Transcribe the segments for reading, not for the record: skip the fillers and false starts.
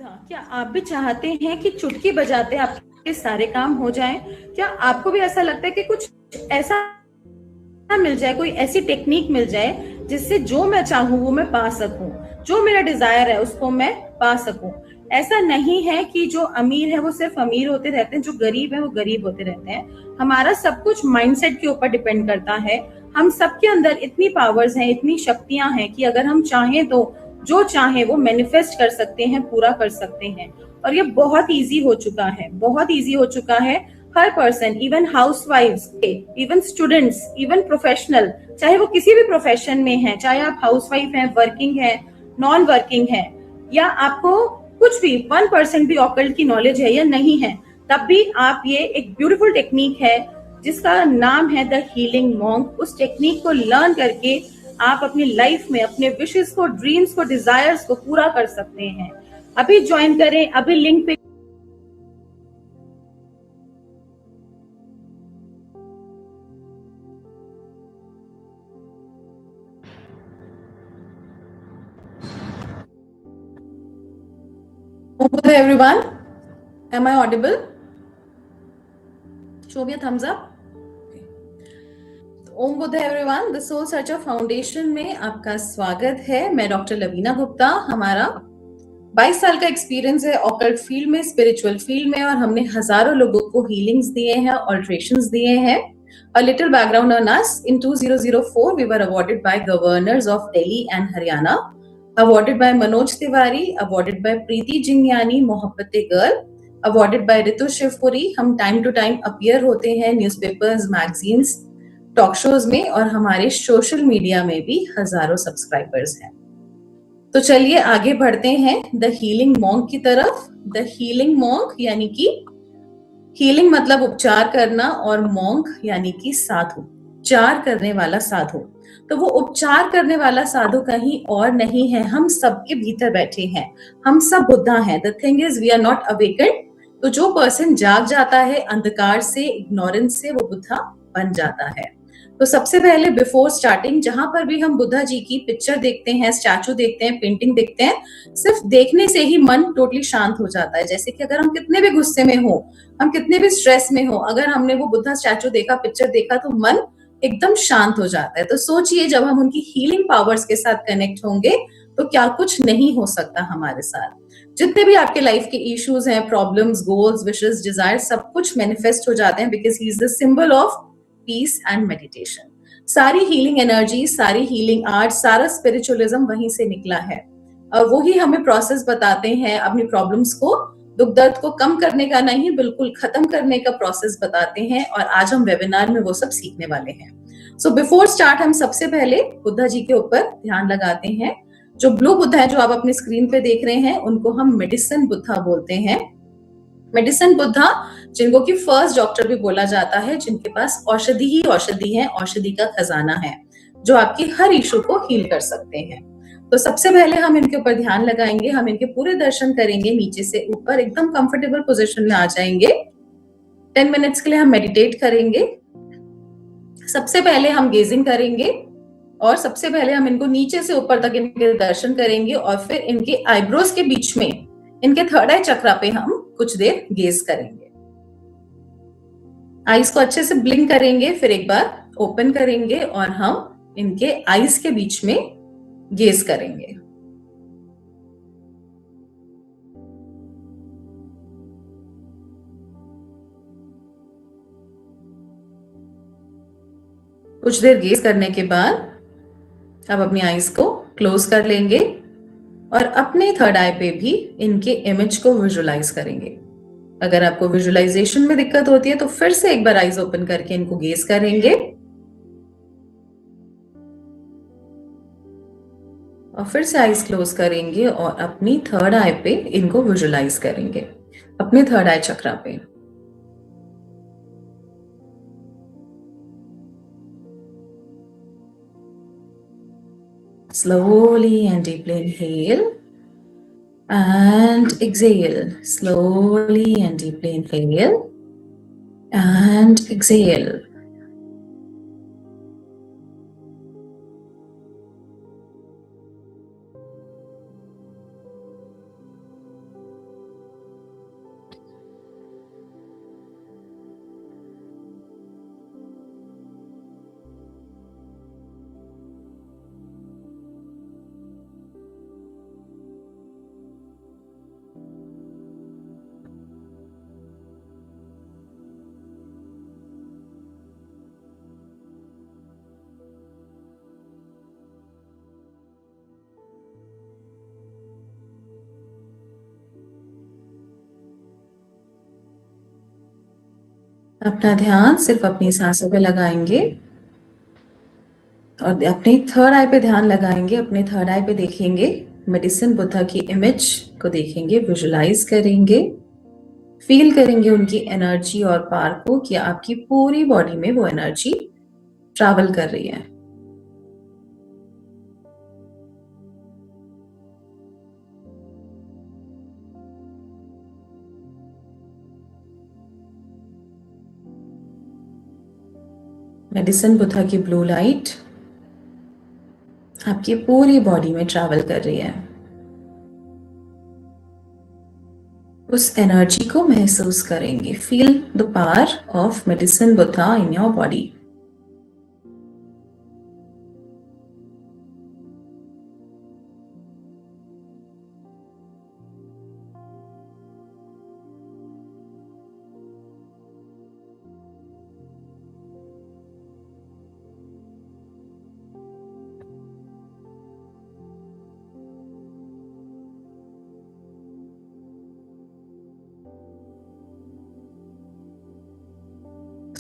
बुधा, क्या आप भी चाहते हैं कि चुटकी बजाते आपके सारे काम हो जाएं? क्या आपको भी ऐसा लगता है कि कुछ ऐसा मिल जाए, कोई ऐसी टेक्निक मिल जाए जिससे जो मैं चाहूं वो मैं पा सकूं, जो मेरा डिजायर है उसको मैं पा सकूं? ऐसा नहीं है कि जो अमीर है वो सिर्फ अमीर होते रहते हैं, जो गरीब है वो गरीब होते रहते हैं। हमारा सब कुछ माइंडसेट के ऊपर डिपेंड करता है। हम सबके अंदर इतनी पावर्स हैं, इतनी शक्तियां हैं कि अगर हम चाहें तो जो चाहे वो मैनिफेस्ट कर सकते हैं, पूरा कर सकते हैं। और ये बहुत इजी हो चुका है, बहुत इजी हो चुका है। हर पर्सन, इवन हाउसवाइफ्स, इवन स्टूडेंट्स, इवन प्रोफेशनल, चाहे वो किसी भी प्रोफेशन में है, चाहे आप हाउसवाइफ हैं, वर्किंग है, नॉन वर्किंग है, या आपको कुछ भी 1% भी ऑकल्ट की नॉलेज है या नहीं है, तब भी आप ये एक ब्यूटीफुल टेक्निक है जिसका नाम है द हीलिंग मॉन्क। उस टेक्निक को लर्न करके आप अपनी लाइफ में अपने विशेस को, ड्रीम्स को, डिजायर्स को पूरा कर सकते हैं। अभी ज्वाइन करें, अभी लिंक पे everyone, am I audible? Show me a thumbs up. Om Buddh everyone, the Soul Searcher Foundation में आपका स्वागत है। मैं डॉक्टर लवीना गुप्ता। हमारा 22 साल का एक्सपीरियंस है ऑकल्ट फील्ड में, स्पिरिचुअल फील्ड में, और हमने हजारों लोगों को हीलिंग्स दिए हैं, ऑल्ट्रेशंस दिए हैं। A little background on us. In 2004, we were awarded by governors of Delhi and Haryana, awarded by Manoj Tiwari, awarded by Preeti Jingyani, Mohabbatein girl, awarded by Ritu Shivpuri। हम टाइम टू टाइम अपीयर होते हैं newspapers, magazines, talk shows में, और हमारे social media में भी हजारों subscribers हैं। तो चलिए आगे बढ़ते हैं द हीलिंग मॉन्क की तरफ। द हीलिंग मॉन्क यानी कि हीलिंग मतलब उपचार करना, और मॉन्क यानी कि साधु, उपचार करने वाला साधु। तो वो उपचार करने वाला साधु कहीं और नहीं है, हम सबके भीतर बैठे हैं। हम सब बुद्धा हैं। The thing is we are not awakened. तो जो पर्सन जाग जाता है अंधकार से, इग्नोरेंस से, वो बुद्धा बन जाता है। तो सबसे पहले बिफोर स्टार्टिंग, जहां पर भी हम बुद्धा जी की पिक्चर देखते हैं, स्टैचू देखते हैं, पेंटिंग देखते हैं, सिर्फ देखने से ही मन टोटली शांत हो जाता है। जैसे कि अगर हम कितने भी गुस्से में हो, हम कितने भी स्ट्रेस में हो, अगर हमने वो बुद्धा स्टैचू देखा, पिक्चर देखा, तो मन एकदम शांत हो जाता है। तो सोचिए जब हम उनकी हीलिंग पावर्स के साथ कनेक्ट होंगे तो क्या कुछ नहीं हो सकता हमारे साथ। जितने भी आपके लाइफ के इश्यूज हैं, प्रॉब्लम्स, गोल्स, विशेस, डिजायर, सब कुछ मैनिफेस्ट हो जाते हैं, because he is the symbol of peace and meditation. सारी हीलिंग एनर्जी, सारी हीलिंग आर्ट, सारा स्पिरिचुअलिज्म वहीं से निकला है। और वही हमें प्रोसेस बताते हैं अपनी प्रॉब्लम्स को, दुख दर्द को कम करने का नहीं, बिल्कुल खत्म करने का प्रोसेस बताते हैं। और आज हम वेबिनार में वो सब सीखने वाले हैं। सो बिफोर स्टार्ट हम सबसे पहले बुद्धा जी के ऊपर ध्यान लगाते हैं। जो ब्लू बुद्धा है जो आप अपनी स्क्रीन पे देख रहे हैं, उनको हम मेडिसिन बुद्धा बोलते हैं। मेडिसिन बुद्धा, जिनको कि फर्स्ट डॉक्टर भी बोला जाता है, जिनके पास औषधि ही औषधि है, औषधि का खजाना है, जो आपकी हर इशू को हील कर सकते हैं। तो सबसे पहले हम इनके ऊपर ध्यान लगाएंगे, हम इनके पूरे दर्शन करेंगे, नीचे से ऊपर एकदम कंफर्टेबल पोजीशन में आ जाएंगे। 10 मिनट्स के लिए हम मेडिटेट करेंगे। सबसे पहले हम गेजिंग करेंगे, और सबसे पहले हम इनको नीचे से ऊपर तक इनके दर्शन करेंगे, और फिर इनके आईब्रोज के बीच में, इनके थर्ड आई चक्रा पे हम कुछ देर गेज करेंगे। आईज को अच्छे से ब्लिंक करेंगे, फिर एक बार ओपन करेंगे, और हम इनके आईज के बीच में गेज करेंगे। कुछ देर गेज करने के बाद अब अपनी आईज को क्लोज कर लेंगे, और अपने थर्ड आई पे भी इनके इमेज को विजुअलाइज करेंगे। अगर आपको विजुअलाइजेशन में दिक्कत होती है तो फिर से एक बार आईज ओपन करके इनको गेज करेंगे, और फिर से आईज क्लोज करेंगे, और अपनी थर्ड आई पे इनको विजुअलाइज करेंगे, अपने थर्ड आई चक्रा पे। Slowly and deeply inhale and exhale. Slowly and deeply inhale and exhale. अपना ध्यान सिर्फ अपनी सांसों पे लगाएंगे और अपने थर्ड आई पे ध्यान लगाएंगे। अपने थर्ड आई पे देखेंगे, मेडिसिन बुद्धा की इमेज को देखेंगे, विजुलाइज करेंगे, फील करेंगे उनकी एनर्जी और पावर को कि आपकी पूरी बॉडी में वो एनर्जी ट्रैवल कर रही है। मेडिसिन बुद्धा की ब्लू लाइट आपकी पूरी बॉडी में ट्रैवल कर रही है। उस एनर्जी को महसूस करेंगे। Feel the power of medicine Buddha in your body.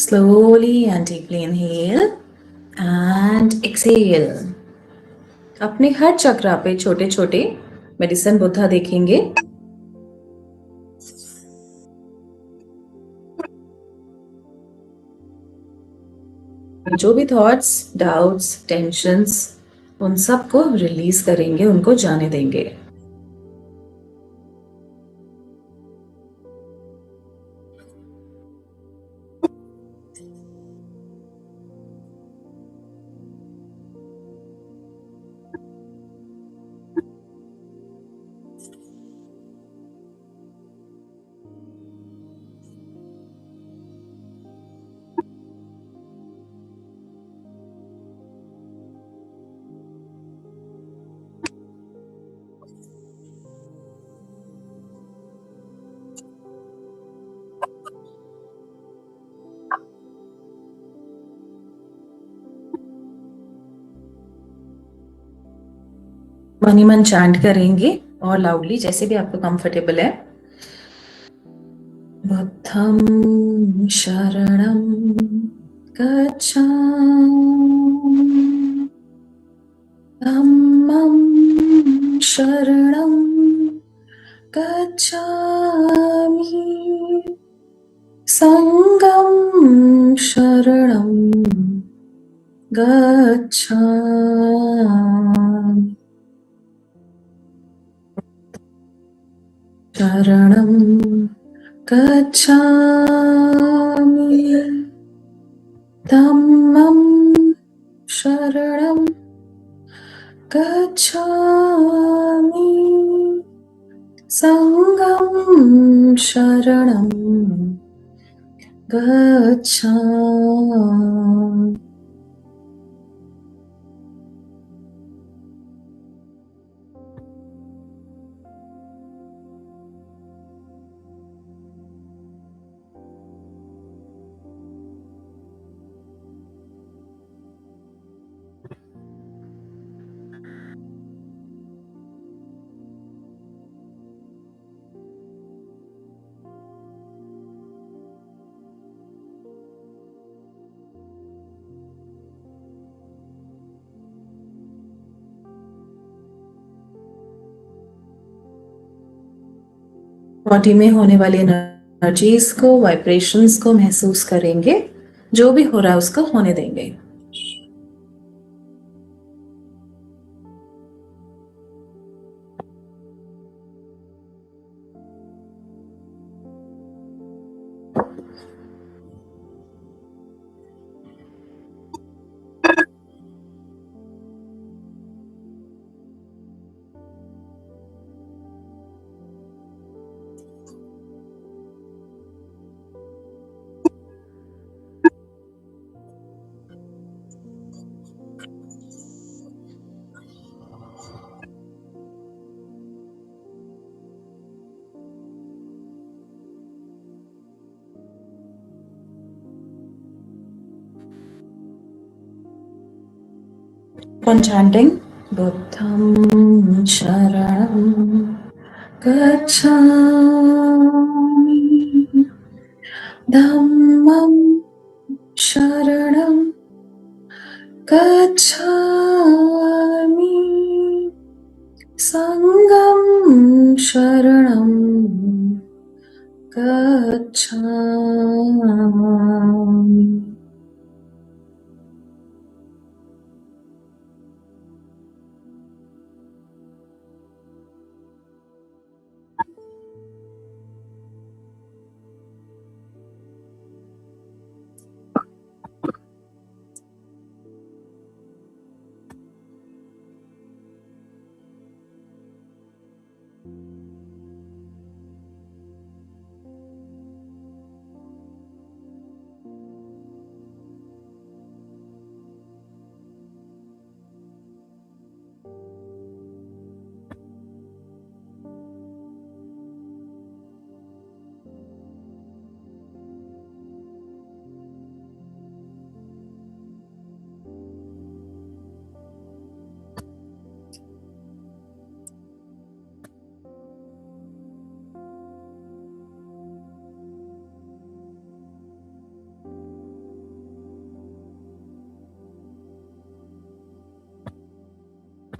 Slowly and deeply inhale and exhale. अपने हर चक्रा पे छोटे छोटे मेडिसिन बुद्धा देखेंगे। जो भी थॉट्स, डाउट्स, टेंशन्स, उन सबको रिलीज करेंगे, उनको जाने देंगे। मन ही मन चैंट करेंगे और लाउडली, जैसे भी आपको कंफर्टेबल है। बुद्धं शरणं गच्छामि, धम्मं शरणं गच्छामि, संघं शरणं गच्छामि, शरणं गच्छामि, धम्मं शरणं गच्छामि, संघं शरणं गच्छामि। बॉडी में होने वाली एनर्जीज को, वाइब्रेशंस को महसूस करेंगे। जो भी हो रहा है उसको होने देंगे। Upon chanting, Buddham Sharanam Gacchami, Dhammam गच्छामि।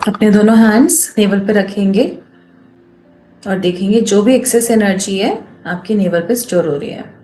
अपने दोनों हैंड्स नेवल पे रखेंगे और देखेंगे जो भी एक्सेस एनर्जी है आपकी नेवल पे स्टोर हो रही है।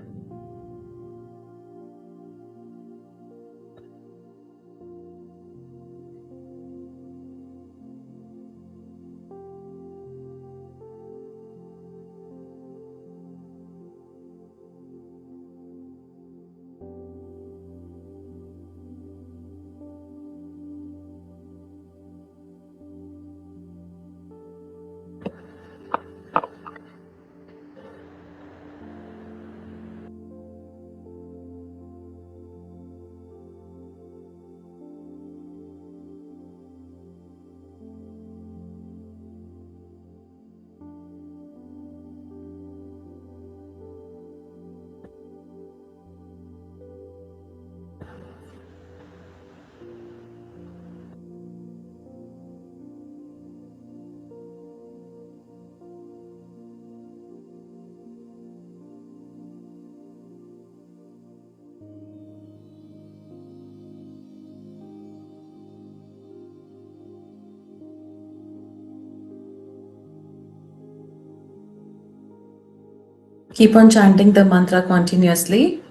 Keep on chanting the mantra continuously.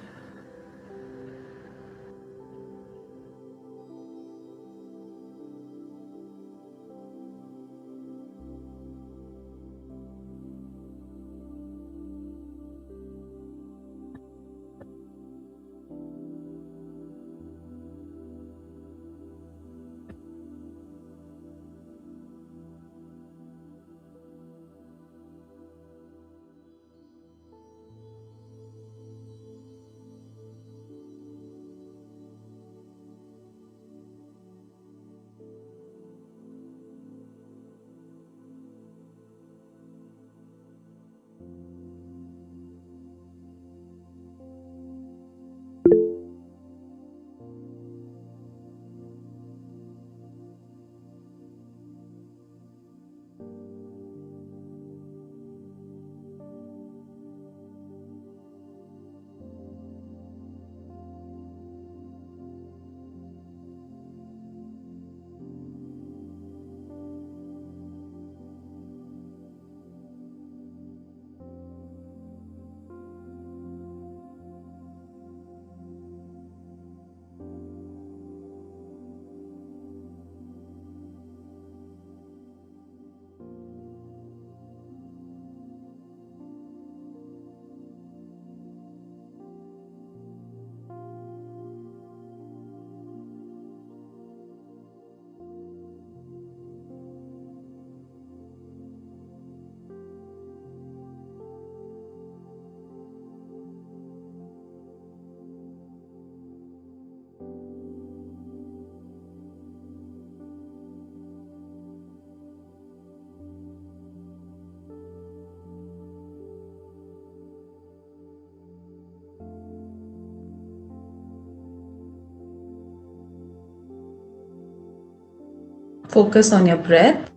Focus on your breath.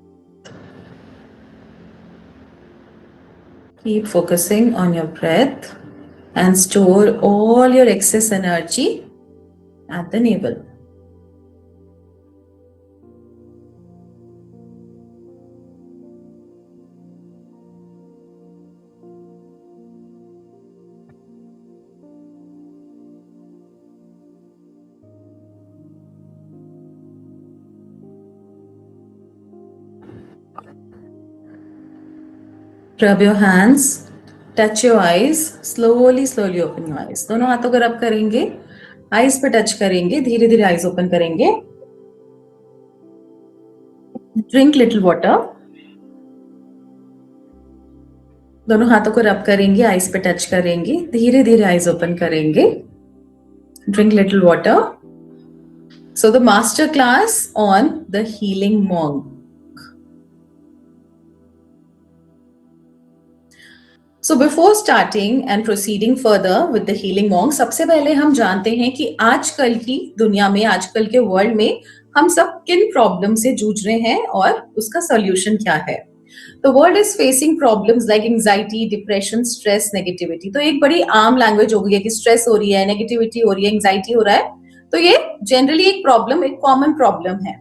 Keep focusing on your breath and store all your excess energy at the navel. Rub your hands, touch your eyes, slowly open your eyes. दोनों हाथों को रब करेंगे, eyes पे touch करेंगे, धीरे धीरे eyes open करेंगे. Drink little water. दोनों हाथों को रब करेंगे, आईज पे टच करेंगे, धीरे धीरे आईज ओपन करेंगे. Drink little water. So the master class on the healing monk. So before starting and proceeding further with the healing monk, सबसे पहले हम जानते हैं कि आजकल की दुनिया में, आजकल के वर्ल्ड में हम सब किन प्रॉब्लम से जूझ रहे हैं और उसका सॉल्यूशन क्या है. The world is facing problems like anxiety, depression, stress, negativity. तो एक बड़ी आम लैंग्वेज हो गई है कि स्ट्रेस हो रही है, नेगेटिविटी हो रही है, एंजाइटी हो रहा है. तो ये जनरली एक प्रॉब्लम, एक कॉमन प्रॉब्लम है.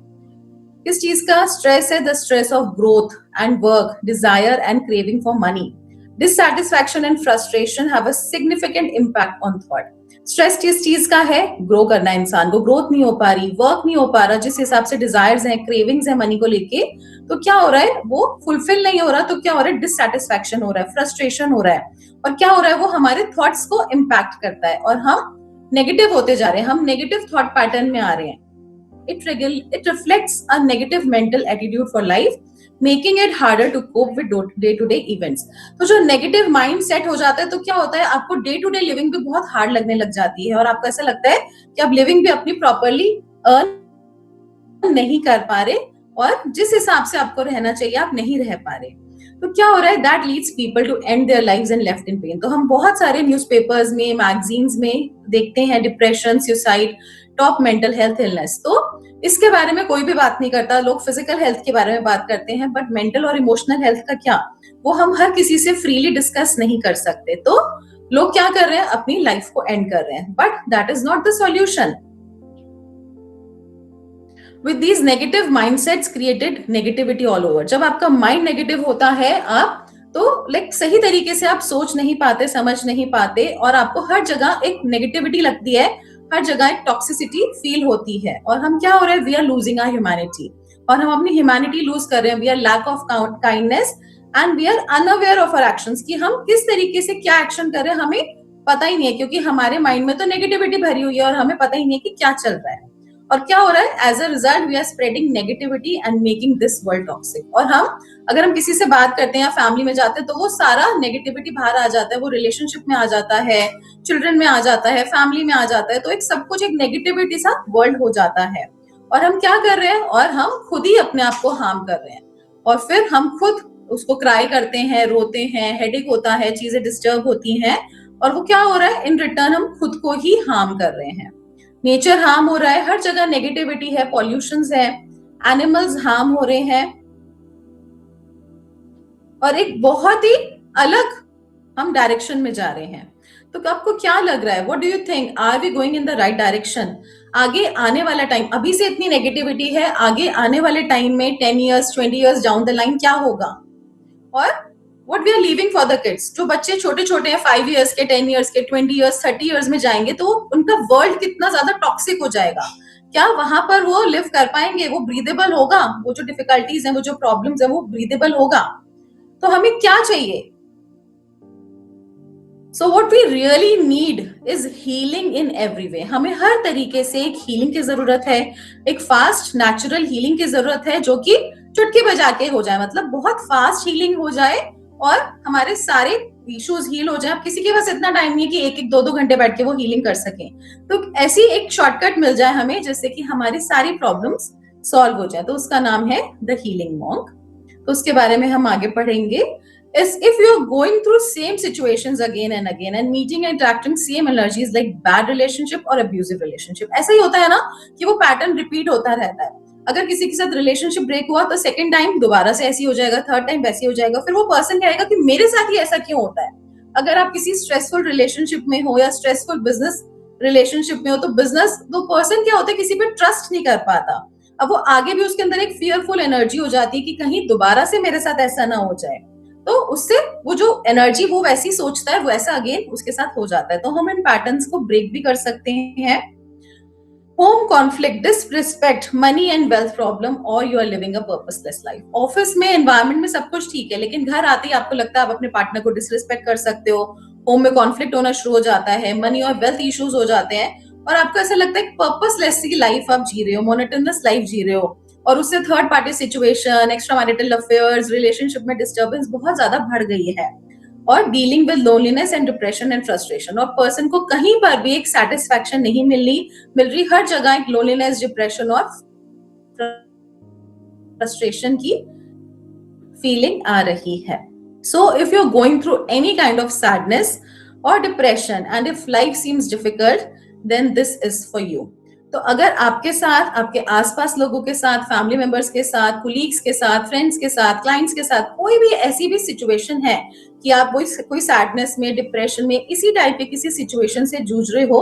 किस चीज का स्ट्रेस है? The stress of growth and work, desire and craving for money. Dissatisfaction and frustration have a significant impact on thought. Stress किस चीज का है? ग्रो करना है इंसान को, ग्रोथ नहीं हो पा रही, वर्क नहीं हो पा रहा जिस हिसाब से डिजायर्स हैं, क्रेविंग्स हैं मनी को लेके, तो क्या हो रहा है? वो फुलफिल नहीं हो रहा. तो क्या हो रहा है? डिससैटिस्फैक्शन हो रहा है, फ्रस्ट्रेशन हो रहा है. और क्या हो रहा है? वो हमारे थॉट्स को इम्पैक्ट करता है और हम नेगेटिव होते जा रहे हैं, हम नेगेटिव थॉट पैटर्न में आ रहे हैं. It reflects a negative mental attitude for life, making it harder to cope with day-to-day events. तो जो नेगेटिव माइंड सेट हो जाता है तो क्या होता है? आपको डे टू डे लिविंग भी बहुत हार्ड लगने लग जाती है और आपको ऐसा लगता है कि आप लिविंग भी अपनी प्रॉपरली अर्न नहीं कर पा रहे और जिस हिसाब से आपको रहना चाहिए आप नहीं रह पा रहे. तो क्या हो रहा है? That leads people to end their lives and left in pain. तो हम बहुत सारे न्यूज़पेपर्स में, मैगजीन्स में देखते हैं depression, suicide, top mental health illness. तो इसके बारे में कोई भी बात नहीं करता. लोग फिजिकल हेल्थ के बारे में बात करते हैं, बट मेंटल और इमोशनल हेल्थ का क्या, वो हम हर किसी से फ्रीली डिस्कस नहीं कर सकते. तो लोग क्या कर रहे हैं? अपनी लाइफ को एंड कर रहे हैं. But that is not the solution. With these negative mindsets created negativity all over. जब आपका माइंड नेगेटिव होता है, आप तो सही तरीके से आप सोच नहीं पाते, समझ नहीं पाते और आपको हर जगह एक नेगेटिविटी लगती है, हर जगह एक टॉक्सिसिटी फील होती है. और हम क्या हो रहे हैं? We are losing our humanity और हम अपनी ह्यूमैनिटी लूज कर रहे हैं. We are lack of kindness and we are unaware of our actions कि हम किस तरीके से क्या एक्शन कर रहे हैं हमें पता ही नहीं है, क्योंकि हमारे माइंड में तो नेगेटिविटी भरी हुई है और हमें पता ही नहीं है कि क्या चल रहा है. और क्या हो रहा है? As a result we are spreading negativity and making this world toxic. और अगर हम किसी से बात करते हैं या फैमिली में जाते हैं तो वो सारा नेगेटिविटी बाहर आ जाता है, वो रिलेशनशिप में आ जाता है, चिल्ड्रन में आ जाता है, फैमिली में आ जाता है. तो एक सब कुछ एक नेगेटिविटी सा वर्ल्ड हो जाता है. और हम क्या कर रहे हैं? और हम खुद ही अपने आप को हार्म कर रहे हैं और फिर हम खुद उसको क्राई करते हैं, रोते हैं, हेडेक होता है, चीजें डिस्टर्ब होती हैं और वो क्या हो रहा है? इन रिटर्न हम खुद को ही हार्म कर रहे हैं. नेचर हार्म हो रहा है, हर जगह नेगेटिविटी है, पॉल्यूशंस है, एनिमल्स हार्म हो रहे हैं और एक बहुत ही अलग हम डायरेक्शन में जा रहे हैं. तो आपको क्या लग रहा है? What do you think? Are we going in the right direction? आगे आने वाला टाइम, अभी से इतनी नेगेटिविटी है, आगे आने वाले टाइम में 10 years 20 years down the line क्या होगा? और what we are leaving for the kids? जो बच्चे छोटे छोटे हैं, 5 years के, 10 years के, 20 years 30 years में जाएंगे तो उनका वर्ल्ड कितना ज्यादा टॉक्सिक हो जाएगा. क्या वहां पर वो लिव कर पाएंगे? वो ब्रीदेबल होगा? वो जो डिफिकल्टीज हैं, वो जो प्रॉब्लम्स हैं, वो ब्रीदेबल होगा? तो हमें क्या चाहिए? So what we really need is healing in every way. हमें हर तरीके से एक हीलिंग की जरूरत है, एक फास्ट नेचुरल हीलिंग की जरूरत है जो कि चुटकी बजा के हो जाए, मतलब बहुत फास्ट हीलिंग हो जाए और हमारे सारे इश्यूज हील हो जाए. अब किसी के पास इतना टाइम नहीं है कि 1-1 2-2 घंटे बैठ के वो हीलिंग कर सके. तो ऐसी एक शॉर्टकट मिल जाए हमें जिससे कि हमारी सारी प्रॉब्लम्स सॉल्व हो जाए. तो उसका नाम है द हीलिंग मॉन्क. तो उसके बारे में हम आगे पढ़ेंगे. Is if you're going through same situations again and again and meeting and interacting same energies like bad relationship or abusive relationship. ऐसा ही होता है ना कि वो पैटर्न रिपीट होता रहता है. अगर किसी के साथ रिलेशनशिप ब्रेक हुआ तो सेकंड टाइम दोबारा से ऐसी हो जाएगा, थर्ड टाइम वैसी हो जाएगा. फिर वो पर्सन कहेगा कि मेरे साथ ही ऐसा क्यों होता है. अगर आप किसी स्ट्रेसफुल रिलेशनशिप में हो या स्ट्रेसफुल बिजनेस रिलेशनशिप में हो तो बिजनेस तो पर्सन क्या होता है, किसी पे ट्रस्ट नहीं कर पाता. अब वो आगे भी उसके अंदर एक फियरफुल एनर्जी हो जाती है कि कहीं दोबारा से मेरे साथ ऐसा ना हो जाए. तो उससे वो जो एनर्जी वो वैसी सोचता है, वैसा अगेन उसके साथ हो जाता है. तो हम इन पैटर्न्स को ब्रेक भी कर सकते हैं home conflict, disrespect, money and wealth problem, और you are living a purposeless life. Office में एनवायरनमेंट में सब कुछ ठीक है, लेकिन घर आते ही आपको लगता है आप अपने पार्टनर को डिसरिस्पेक्ट कर सकते हो, होम में कॉन्फ्लिक्ट होना शुरू हो जाता है, मनी और वेल्थ इश्यूज हो जाते हैं, और आपको ऐसा लगता है कि पर्पसलेस की लाइफ आप जी रहे हो, मोनोटोनस लाइफ जी रहे हो, और उससे third party situation, extra marital affairs, relationship में डिस्टर्बेंस बहुत ज्यादा बढ़ गई है, और dealing with loneliness and depression and frustration, और पर्सन को कहीं पर भी एक सेटिस्फैक्शन नहीं मिल रही, हर जगह एक लोनलीनेस, डिप्रेशन और फ्रस्ट्रेशन की फीलिंग आ रही है। So if you're going through any kind of sadness or depression and if life seems difficult, then this is for you. तो अगर आपके साथ, आपके आसपास लोगों के साथ, फैमिली मेंबर्स के साथ, कुलीग्स के साथ, फ्रेंड्स के साथ, क्लाइंट्स के साथ कोई भी ऐसी भी सिचुएशन है कि आप कोई सैडनेस में, डिप्रेशन में, इसी टाइप के किसी सिचुएशन से जूझ रहे हो,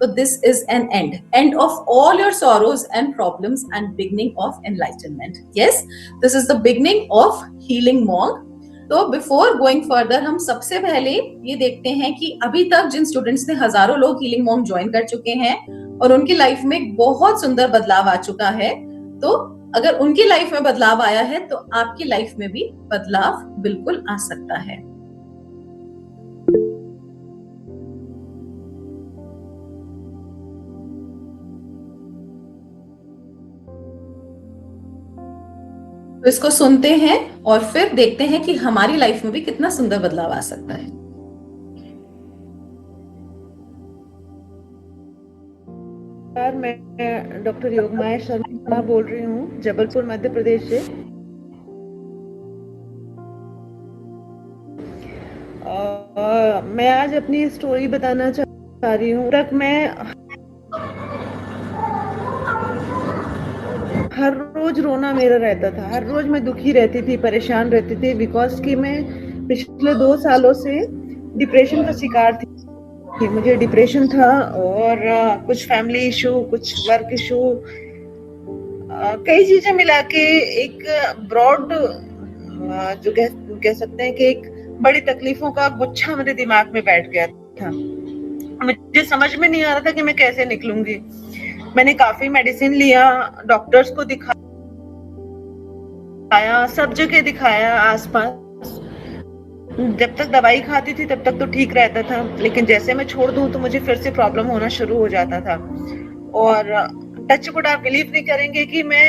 तो this is an end of all your sorrows and problems and beginning of enlightenment. Yes, this is the beginning of healing monk. तो बिफोर गोइंग फर्दर, हम सबसे पहले ये देखते हैं कि अभी तक जिन स्टूडेंट्स ने, हजारों लोग हीलिंग मॉन्ग ज्वाइन कर चुके हैं और उनकी लाइफ में बहुत सुंदर बदलाव आ चुका है, तो अगर उनकी लाइफ में बदलाव आया है तो आपकी लाइफ में भी बदलाव बिल्कुल आ सकता है। तो इसको सुनते हैं और फिर देखते हैं कि हमारी लाइफ में भी कितना सुंदर बदलाव आ सकता है। मैं डॉक्टर योगमाया शर्मा बोल रही हूँ, जबलपुर मध्य प्रदेश से। मैं आज अपनी स्टोरी बताना चाह रही हूँ। तक मैं हर रोज रोना मेरा रहता था, हर रोज मैं दुखी रहती थी, परेशान रहती थी, बिकॉज कि मैं पिछले 2 सालों से डिप्रेशन का शिकार थी। मुझे डिप्रेशन था और कुछ फैमिली इशू, कुछ वर्क इशू, कई चीजें मिला के एक ब्रॉड, जो कह सकते हैं कि एक बड़ी तकलीफों का गुच्छा मेरे दिमाग में बैठ गया था। मुझे समझ में नहीं आ रहा था कि मैं कैसे निकलूंगी। मैंने काफी मेडिसिन लिया, डॉक्टर्स को दिखाया, सब जगह दिखाया आसपास। जब तक दवाई खाती थी तब तक तो ठीक रहता था, लेकिन जैसे मैं छोड़ दूं तो मुझे फिर से प्रॉब्लम होना शुरू हो जाता था। और टच वुड, आप बिलीव नहीं करेंगे कि मैं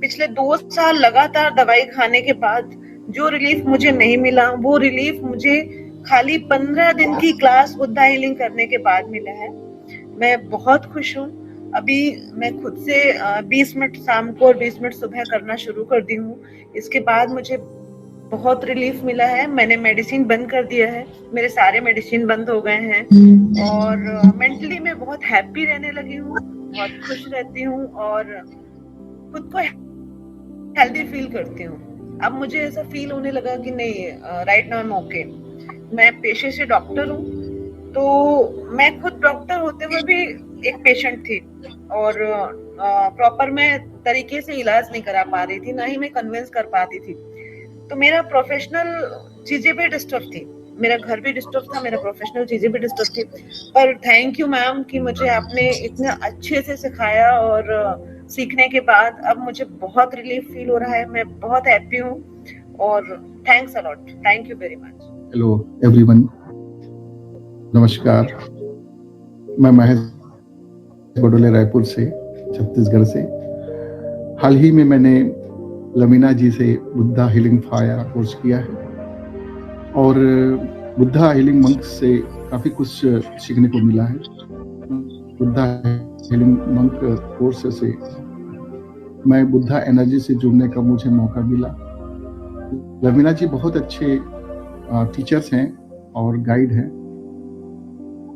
पिछले 2 साल लगातार दवाई खाने के बाद जो रिलीफ मुझे नहीं मिला, वो रिलीफ मुझे खाली 15 दिन की क्लास बुद्धा हीलिंग करने के बाद मिला है। मैं बहुत खुश हूँ। अभी मैं खुद से 20 मिनट शाम को और 20 मिनट सुबह करना शुरू कर दी हूँ। इसके बाद मुझे बहुत रिलीफ मिला है। मैंने मेडिसिन बंद कर दिया है, मेरे सारे मेडिसिन बंद हो गए हैं, और मेंटली मैं बहुत हैप्पी रहने लगी हूँ, बहुत खुश रहती हूँ और खुद को हेल्दी फील करती हूँ। अब मुझे ऐसा फील होने लगा कि नहीं, right now I am okay. मैं पेशे से डॉक्टर हूँ, तो मैं खुद डॉक्टर होते हुए भी एक पेशेंट थी और प्रॉपर मैं तरीके से इलाज नहीं करा पा रही थी, ना ही मैं कन्विंस कर पाती थी। तो मेरा प्रोफेशनल चीजें भी डिस्टर्ब थी, मेरा घर भी डिस्टर्ब था, मेरा प्रोफेशनल चीजें भी डिस्टर्ब थी। पर थैंक यू मैम कि मुझे आपने इतना अच्छे से सिखाया, और सीखने के बाद अब मुझे बहुत रिलीफ फील हो रहा है। मैं बहुत हैप्पी हूँ और thanks a lot, thank you very much. Hello everyone, नमस्कार। मैं महेश बडोले, रायपुर से, छत्तीसगढ़ से। हाल ही में मैंने लवीना जी से बुद्धा हीलिंग फायर कोर्स किया है और बुद्धा हीलिंग मंक से काफ़ी कुछ सीखने को मिला है। बुद्धा हीलिंग मंक कोर्स से मैं बुद्धा एनर्जी से जुड़ने का मुझे मौका मिला। लवीना जी बहुत अच्छे टीचर्स हैं और गाइड हैं,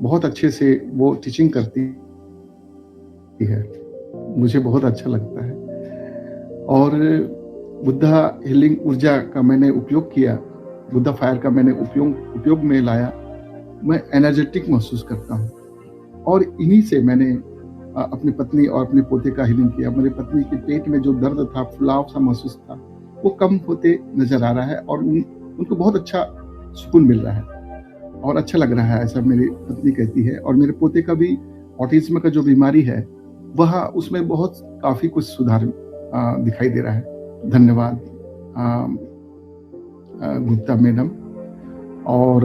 बहुत अच्छे से वो टीचिंग करती है, मुझे बहुत अच्छा लगता है। और बुद्धा हीलिंग ऊर्जा का मैंने उपयोग किया, बुद्धा फायर का मैंने उपयोग में लाया। मैं एनर्जेटिक महसूस करता हूँ और इन्हीं से मैंने अपनी पत्नी और अपने पोते का हीलिंग किया। मेरी पत्नी के पेट में जो दर्द था, फुलाव सा महसूस था, वो कम होते नजर आ रहा है और उनको बहुत अच्छा सुकून मिल रहा है और अच्छा लग रहा है, ऐसा मेरी पत्नी कहती है। और मेरे पोते का भी ऑटिज्म का जो बीमारी है वह उसमें बहुत काफ़ी कुछ सुधार दिखाई दे रहा है। धन्यवाद गुप्ता मैडम, और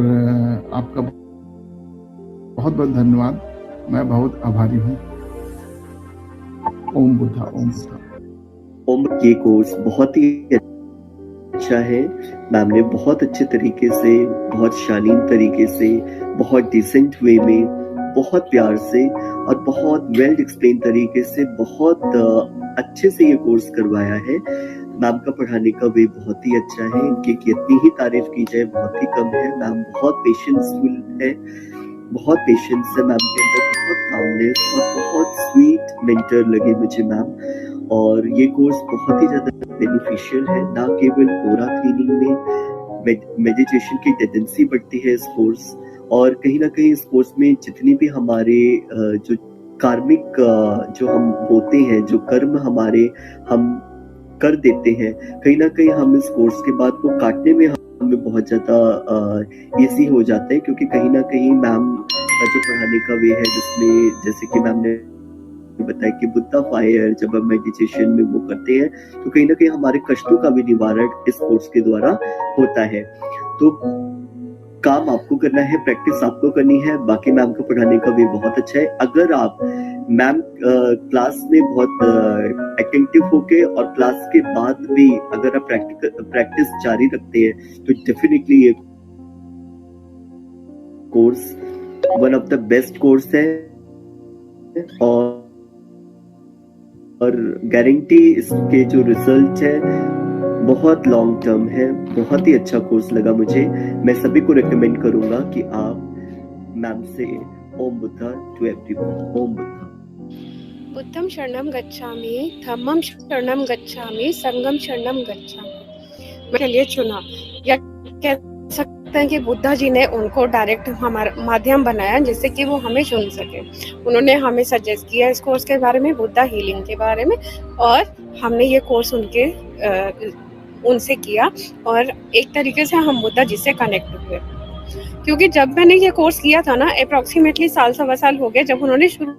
आपका बहुत बहुत धन्यवाद। मैं बहुत आभारी हूँ। ओम बुद्धा, ओम बुद्धा। ओम, ये कोर्स बहुत ही अच्छा है। मैम ने बहुत अच्छे तरीके से, बहुत शालीन तरीके से, बहुत डिसेंट वे में, बहुत प्यार से और बहुत वेल एक्सप्लेन तरीके से बहुत अच्छे से ये कोर्स करवाया है। मैम का पढ़ाने का वे बहुत ही अच्छा है। इनकी कितनी ही तारीफ की जाए बहुत ही कम है। मैम बहुत पेशेंसफुल है, बहुत पेशेंस है मैम के अंदर, बहुत कामनेस और बहुत स्वीट मेंटर लगे मुझे मैम। और ये कोर्स बहुत ही ज्यादा बेनिफिशियल है, ना केवल ओरा क्लीनिंग में मेडिटेशन की टेंडेंसी बढ़ती है इस कोर्स, और कहीं ना कहीं इस कोर्स में जितनी भी हमारे जो कार्मिक जो हम होते हैं, जो कर्म हमारे हम कर देते हैं, कहीं ना कहीं हम इस कोर्स के बाद को काटने में हमें बहुत ज्यादा इजी हो जाता है, क्योंकि कहीं ना कहीं मैम का जो पढ़ाने का वे है, जिसमें जैसे कि मैम ने बताया कि बुद्धा फायर जब हम मेडिटेशन में वो करते हैं तो कहीं ना कहीं हमारे कष्टों का भी निवारण इस कोर्स के द्वारा होता है। तो काम आपको करना है, प्रैक्टिस आपको करनी है। बाकी मैम का पढ़ाने का भी बहुत अच्छा है। अगर आप मैम क्लास में बहुत अटेंटिव होके और क्लास के बाद भी अगर आप प्रैक्टिस जारी रखते हैं तो डेफिनेटली ये course one of the best course है, और गारंटी इसके जो रिजल्ट है बहुत लॉन्ग टर्म है। बहुत ही अच्छा कोर्स लगा मुझे। मैं सभी को रिकमेंड करूंगा कि आप मैम से ओम बुद्धा टू एवरीवन। ओम बुद्धा। बुद्धं शरणं गच्छामि, धम्मं शरणं गच्छामि, संघं शरणं गच्छामि। मेरे लिए चुना, या कह सकते हैं कि बुद्धा जी ने उनको डायरेक्ट हमारा माध्यम बनाया जिससे कि वो हमें चुन सके। उन्होंने हमें सजेस्ट किया इस कोर्स के बारे में, बुद्धा हीलिंग के बारे में, और हमने ये कोर्स उनसे किया और एक तरीके से हम बुद्धा जी से कनेक्ट हुए। क्योंकि जब मैंने ये कोर्स किया था ना, अप्रोक्सीमेटली साल सवा साल हो गए जब उन्होंने शुरू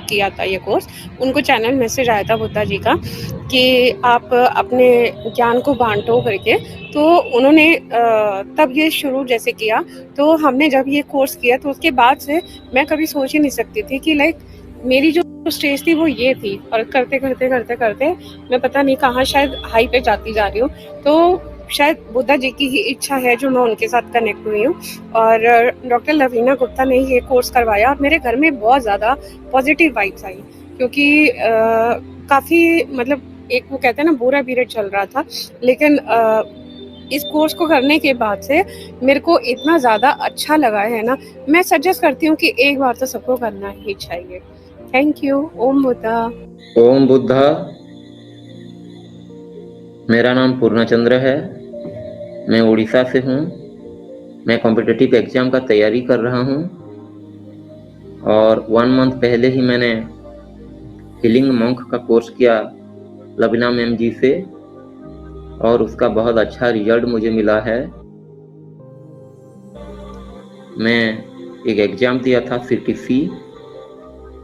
किया था ये कोर्स। उनको चैनल मैसेज आया था बुद्धा जी का कि आप अपने ज्ञान को बांटो करके, तो उन्होंने तब ये शुरू जैसे किया। तो हमने जब ये कोर्स किया तो उसके बाद से मैं कभी सोच ही नहीं सकती थी कि लाइक मेरी जो स्टेज थी वो ये थी, और करते करते करते करते मैं पता नहीं कहाँ शायद हाई पे जाती जा रही हूँ। तो शायद बुद्धा जी की ही इच्छा है जो मैं उनके साथ कनेक्ट हुई हूँ। और डॉक्टर लवीना गुप्ता ने ये कोर्स करवाया और मेरे घर में बहुत ज़्यादा पॉजिटिव वाइब्स आई, क्योंकि काफ़ी मतलब एक वो कहते हैं ना बुरा पीरियड चल रहा था, लेकिन इस कोर्स को करने के बाद से मेरे को इतना ज़्यादा अच्छा लगा है ना। मैं सजेस्ट करती हूँ कि एक बार तो सबको करना ही चाहिए। Thank you. ओम बुद्धा। ओम बुद्धा। मेरा नाम पूर्णचंद्र है, मैं उड़ीसा से हूँ। मैं कॉम्पिटिटिव एग्जाम का तैयारी कर रहा हूँ, और 1 मंथ पहले ही मैंने हीलिंग मंक का कोर्स किया लवीना मैम जी से, और उसका बहुत अच्छा रिजल्ट मुझे मिला है। मैं एक एग्जाम दिया था CTC,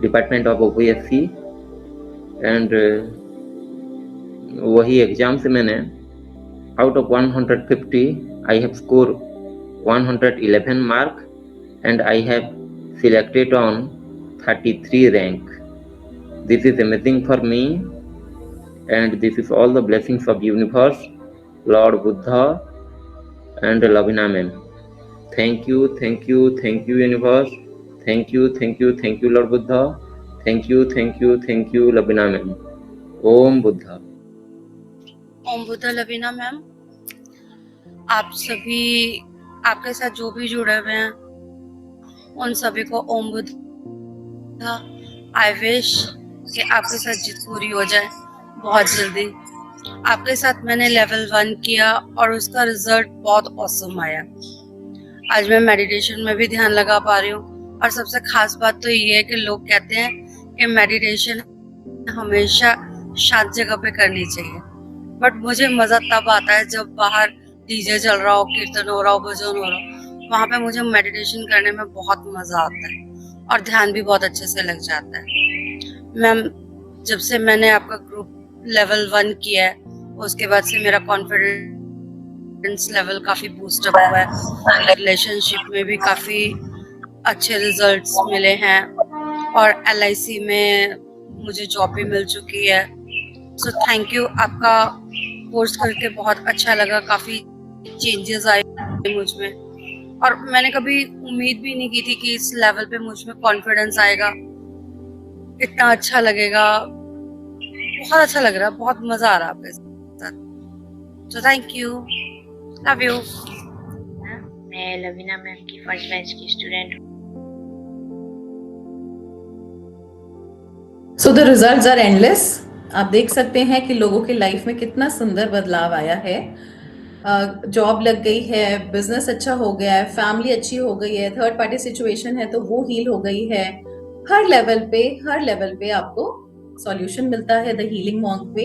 department of OPSC, and वही एग्जाम से मैंने out of 150 I have score 111 mark, and I have selected on 33 rank. This is amazing for me, and this is all the blessings of universe, Lord Buddha and Lavina ma'am. Thank you, thank you, thank you universe. Thank you, thank you, thank you Lord Buddha. Thank you, thank you, thank you Lavina ma'am. Om Buddha. Om Buddha Lavina ma'am, आप सभी आपके साथ जो भी जुड़े हुए हैं उन सभी को ओम बुद्धा। आई विश कि आपके साथ जीत पूरी हो जाए बहुत जल्दी। आपके साथ मैंने लेवल 1 किया और उसका रिजल्ट बहुत ऑसम आया। आज मैं मेडिटेशन में भी ध्यान लगा पा रही हूँ, और सबसे खास बात तो ये है कि लोग कहते हैं कि मेडिटेशन हमेशा शांत जगह पे करनी चाहिए, बट मुझे मजा तब आता है जब बाहर डीजे चल रहा हो, कीर्तन हो रहा हो, भजन हो रहा हो। वहां पे मुझे मेडिटेशन करने में बहुत मजा आता है और ध्यान भी बहुत अच्छे से लग जाता है। मैम, जब से मैंने आपका ग्रुप लेवल 1 किया है, उसके बाद से मेरा कॉन्फिडेंस लेवल काफी बूस्ट अप हुआ है। रिलेशनशिप में भी काफी अच्छे रिजल्ट्स मिले हैं और LIC में मुझे जॉब भी मिल चुकी है। सो थैंक यू, आपका कोर्स करके बहुत अच्छा लगा, काफी चेंजेस आए मुझ में और मैंने कभी उम्मीद भी नहीं की थी कि इस लेवल पे मुझ में कॉन्फिडेंस आएगा, इतना अच्छा लगेगा, बहुत अच्छा लग रहा है, बहुत मजा आ रहा है आपके साथ। So thank you, love you. मैं लवीना मैम की फर्स्ट बैच की स्टूडेंट हूँ। So the results are endless. आप देख सकते हैं कि लोगों की लाइफ में कितना सुंदर बदलाव आया है। जॉब लग गई है, बिजनेस अच्छा हो गया है, फैमिली अच्छी हो गई है, थर्ड पार्टी सिचुएशन है तो वो हील हो गई है। हर लेवल पे आपको सॉल्यूशन मिलता है द हीलिंग मॉन्क पे।